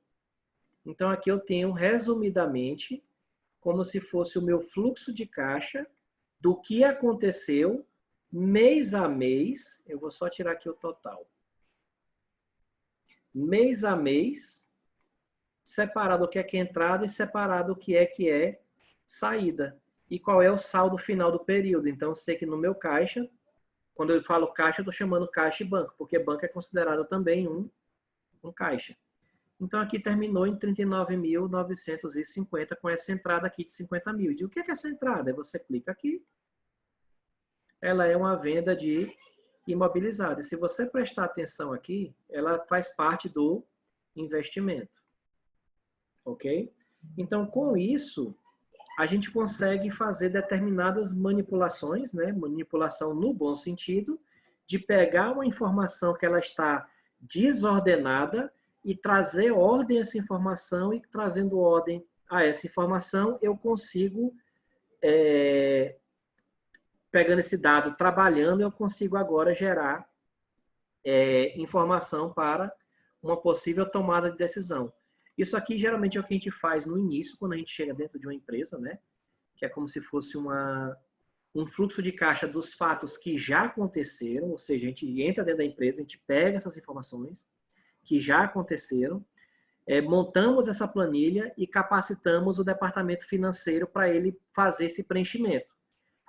S1: Então, aqui eu tenho, resumidamente, como se fosse o meu fluxo de caixa do que aconteceu mês a mês. Eu vou só tirar aqui o total. Mês a mês, separado o que é entrada e separado o que é saída. E qual é o saldo final do período. Então, eu sei que no meu caixa, quando eu falo caixa, eu estou chamando caixa e banco, porque banco é considerado também um caixa. Então, aqui terminou em 39.950 com essa entrada aqui de 50 mil. E o que é essa entrada? Você clica aqui. Ela é uma venda de imobilizado. E se você prestar atenção aqui, ela faz parte do investimento. Ok? Então, com isso, a gente consegue fazer determinadas manipulações, né? Manipulação no bom sentido, de pegar uma informação que ela está desordenada e trazer ordem a essa informação, e trazendo ordem a essa informação, eu consigo, pegando esse dado, trabalhando, eu consigo agora gerar informação para uma possível tomada de decisão. Isso aqui geralmente é o que a gente faz no início, quando a gente chega dentro de uma empresa, né? Que é como se fosse um fluxo de caixa dos fatos que já aconteceram, ou seja, a gente entra dentro da empresa, a gente pega essas informações que já aconteceram, montamos essa planilha e capacitamos o departamento financeiro para ele fazer esse preenchimento.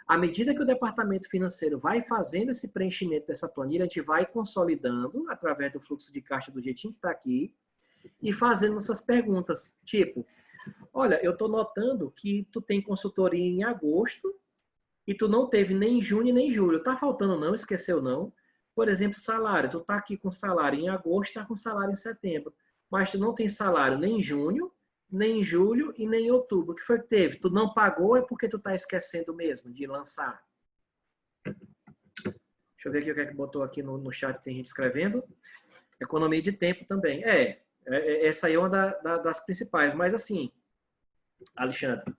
S1: À medida que o departamento financeiro vai fazendo esse preenchimento dessa planilha, a gente vai consolidando através do fluxo de caixa do jeitinho que está aqui e fazendo essas perguntas, tipo, Olha, eu estou notando que tu tem consultoria em agosto e tu não teve nem em junho nem em julho. Tá faltando não, esqueceu não. Por exemplo, salário. Tu tá aqui com salário em agosto, tá com salário em setembro. Mas tu não tem salário nem em junho, nem em julho e nem em outubro. O que foi que teve? Tu não pagou é porque tu tá esquecendo mesmo de lançar. Deixa eu ver aqui o que é que botou aqui no chat, tem gente escrevendo. Economia de tempo também. Essa aí é uma das principais. Mas assim, Alexandre,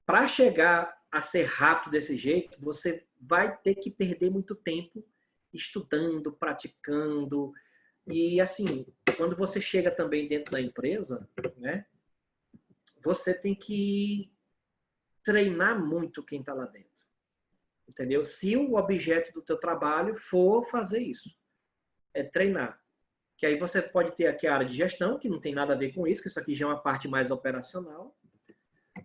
S1: para chegar a ser rápido desse jeito, você vai ter que perder muito tempo estudando, praticando. E assim, quando você chega também dentro da empresa, né, você tem que treinar muito quem está lá dentro. Entendeu? Se o objeto do teu trabalho for fazer isso, é treinar. Que aí você pode ter aqui a área de gestão, que não tem nada a ver com isso, que isso aqui já é uma parte mais operacional.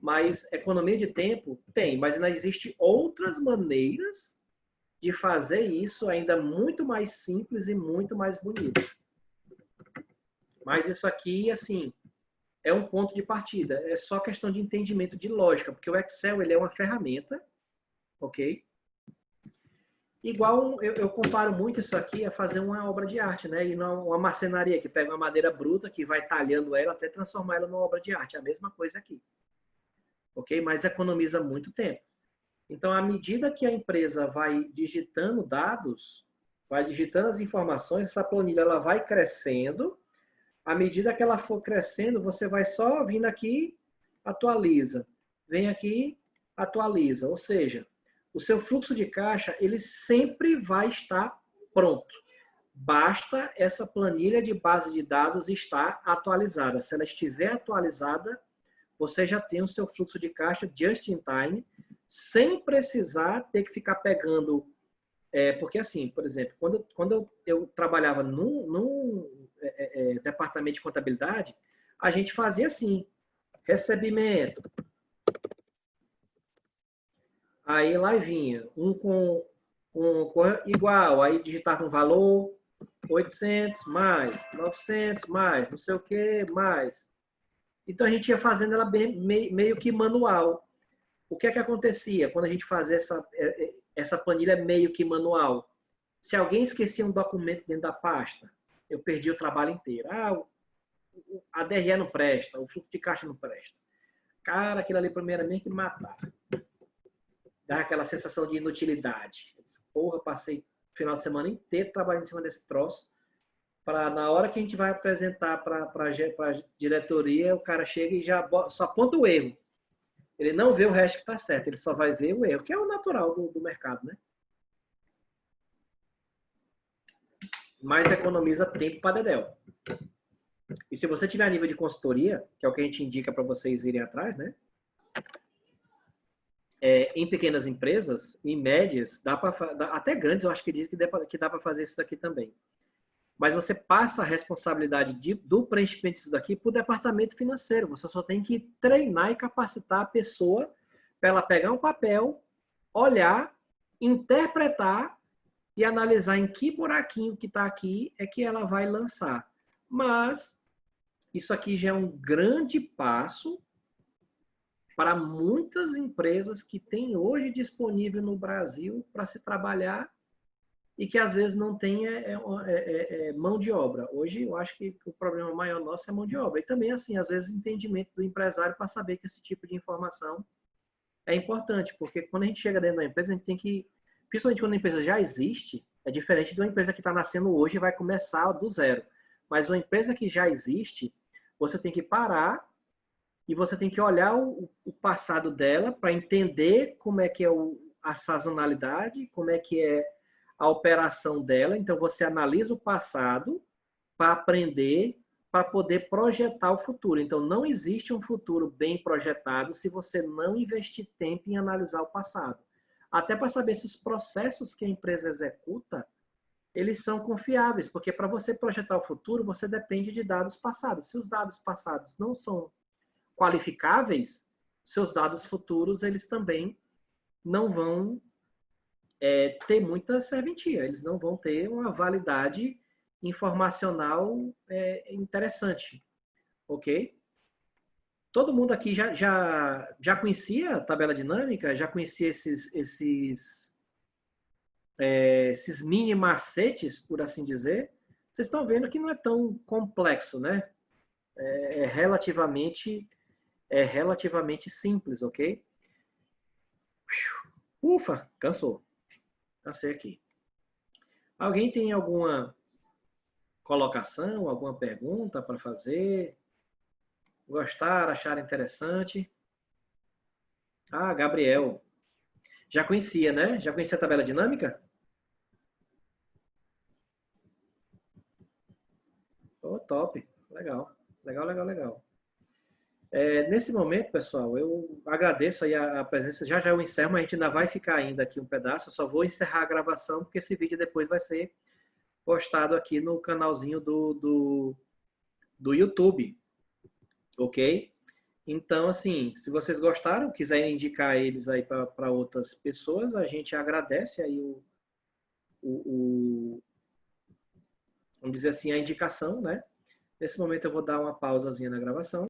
S1: Mas economia de tempo tem, mas ainda existe outras maneiras de fazer isso ainda muito mais simples e muito mais bonito. Mas isso aqui, assim, é um ponto de partida. É só questão de entendimento de lógica, porque o Excel ele é uma ferramenta, ok? Igual eu comparo muito isso aqui a fazer uma obra de arte, né? E uma marcenaria que pega uma madeira bruta, que vai talhando ela até transformar ela numa obra de arte. É a mesma coisa aqui. Ok? Mas economiza muito tempo. Então, à medida que a empresa vai digitando dados, vai digitando as informações, essa planilha ela vai crescendo. À medida que ela for crescendo, você vai só vindo aqui, atualiza. Vem aqui, atualiza. Ou seja, o seu fluxo de caixa, ele sempre vai estar pronto. Basta essa planilha de base de dados estar atualizada. Se ela estiver atualizada, você já tem o seu fluxo de caixa just in time, sem precisar ter que ficar pegando. Porque assim, por exemplo, quando eu trabalhava num departamento de contabilidade, a gente fazia assim, recebimento. Aí lá vinha, um com igual, aí digitava um valor, 800 mais, 900 mais, não sei o que mais. Então a gente ia fazendo ela meio que manual. O que é que acontecia quando a gente fazia essa planilha meio que manual? Se alguém esquecia um documento dentro da pasta, eu perdi o trabalho inteiro. A DRE não presta, o fluxo de caixa não presta. Cara, aquilo ali primeiramente me matar. Dá aquela sensação de inutilidade. Porra, passei o final de semana inteiro trabalhando em cima desse troço, para na hora que a gente vai apresentar para a diretoria, o cara chega e já só aponta o erro. Ele não vê o resto que está certo, ele só vai ver o erro, que é o natural do mercado, né? Mas economiza tempo para dedéu. E se você tiver a nível de consultoria, que é o que a gente indica para vocês irem atrás, né? Em pequenas empresas, em médias, até grandes, eu acho que dá para fazer isso daqui também. Mas você passa a responsabilidade do preenchimento disso daqui para o departamento financeiro. Você só tem que treinar e capacitar a pessoa para ela pegar um papel, olhar, interpretar e analisar em que buraquinho que está aqui é que ela vai lançar. Mas isso aqui já é um grande passo para muitas empresas que têm hoje disponível no Brasil para se trabalhar e que às vezes não tem mão de obra. Hoje eu acho que o problema maior nosso é mão de obra. E também, assim, às vezes entendimento do empresário para saber que esse tipo de informação é importante, porque quando a gente chega dentro da empresa, a gente tem que, principalmente quando a empresa já existe, é diferente de uma empresa que está nascendo hoje e vai começar do zero. Mas uma empresa que já existe, você tem que parar e você tem que olhar o passado dela para entender como é que é a sazonalidade, como é que é a operação dela. Então, você analisa o passado para aprender, para poder projetar o futuro. Então, não existe um futuro bem projetado se você não investir tempo em analisar o passado. Até para saber se os processos que a empresa executa, eles são confiáveis, porque para você projetar o futuro, você depende de dados passados. Se os dados passados não são qualificáveis, seus dados futuros, eles também não vão ter muita serventia, eles não vão ter uma validade informacional interessante, ok? Todo mundo aqui já conhecia a tabela dinâmica? Já conhecia esses mini macetes, por assim dizer? Vocês estão vendo que não é tão complexo, né? É relativamente simples, ok? Ufa, cansou. Cansei aqui. Alguém tem alguma colocação, alguma pergunta para fazer? Gostaram, acharam interessante? Ah, Gabriel. Já conhecia, né? Já conhecia a tabela dinâmica? Oh, top. Legal. Legal, legal, legal. Nesse momento, pessoal, eu agradeço aí a presença. Já eu encerro, mas a gente ainda vai ficar ainda aqui um pedaço. Eu só vou encerrar a gravação, porque esse vídeo depois vai ser postado aqui no canalzinho do YouTube. Ok? Então, assim, se vocês gostaram, quiserem indicar eles aí para outras pessoas, a gente agradece aí vamos dizer assim, a indicação, né? Nesse momento eu vou dar uma pausazinha na gravação.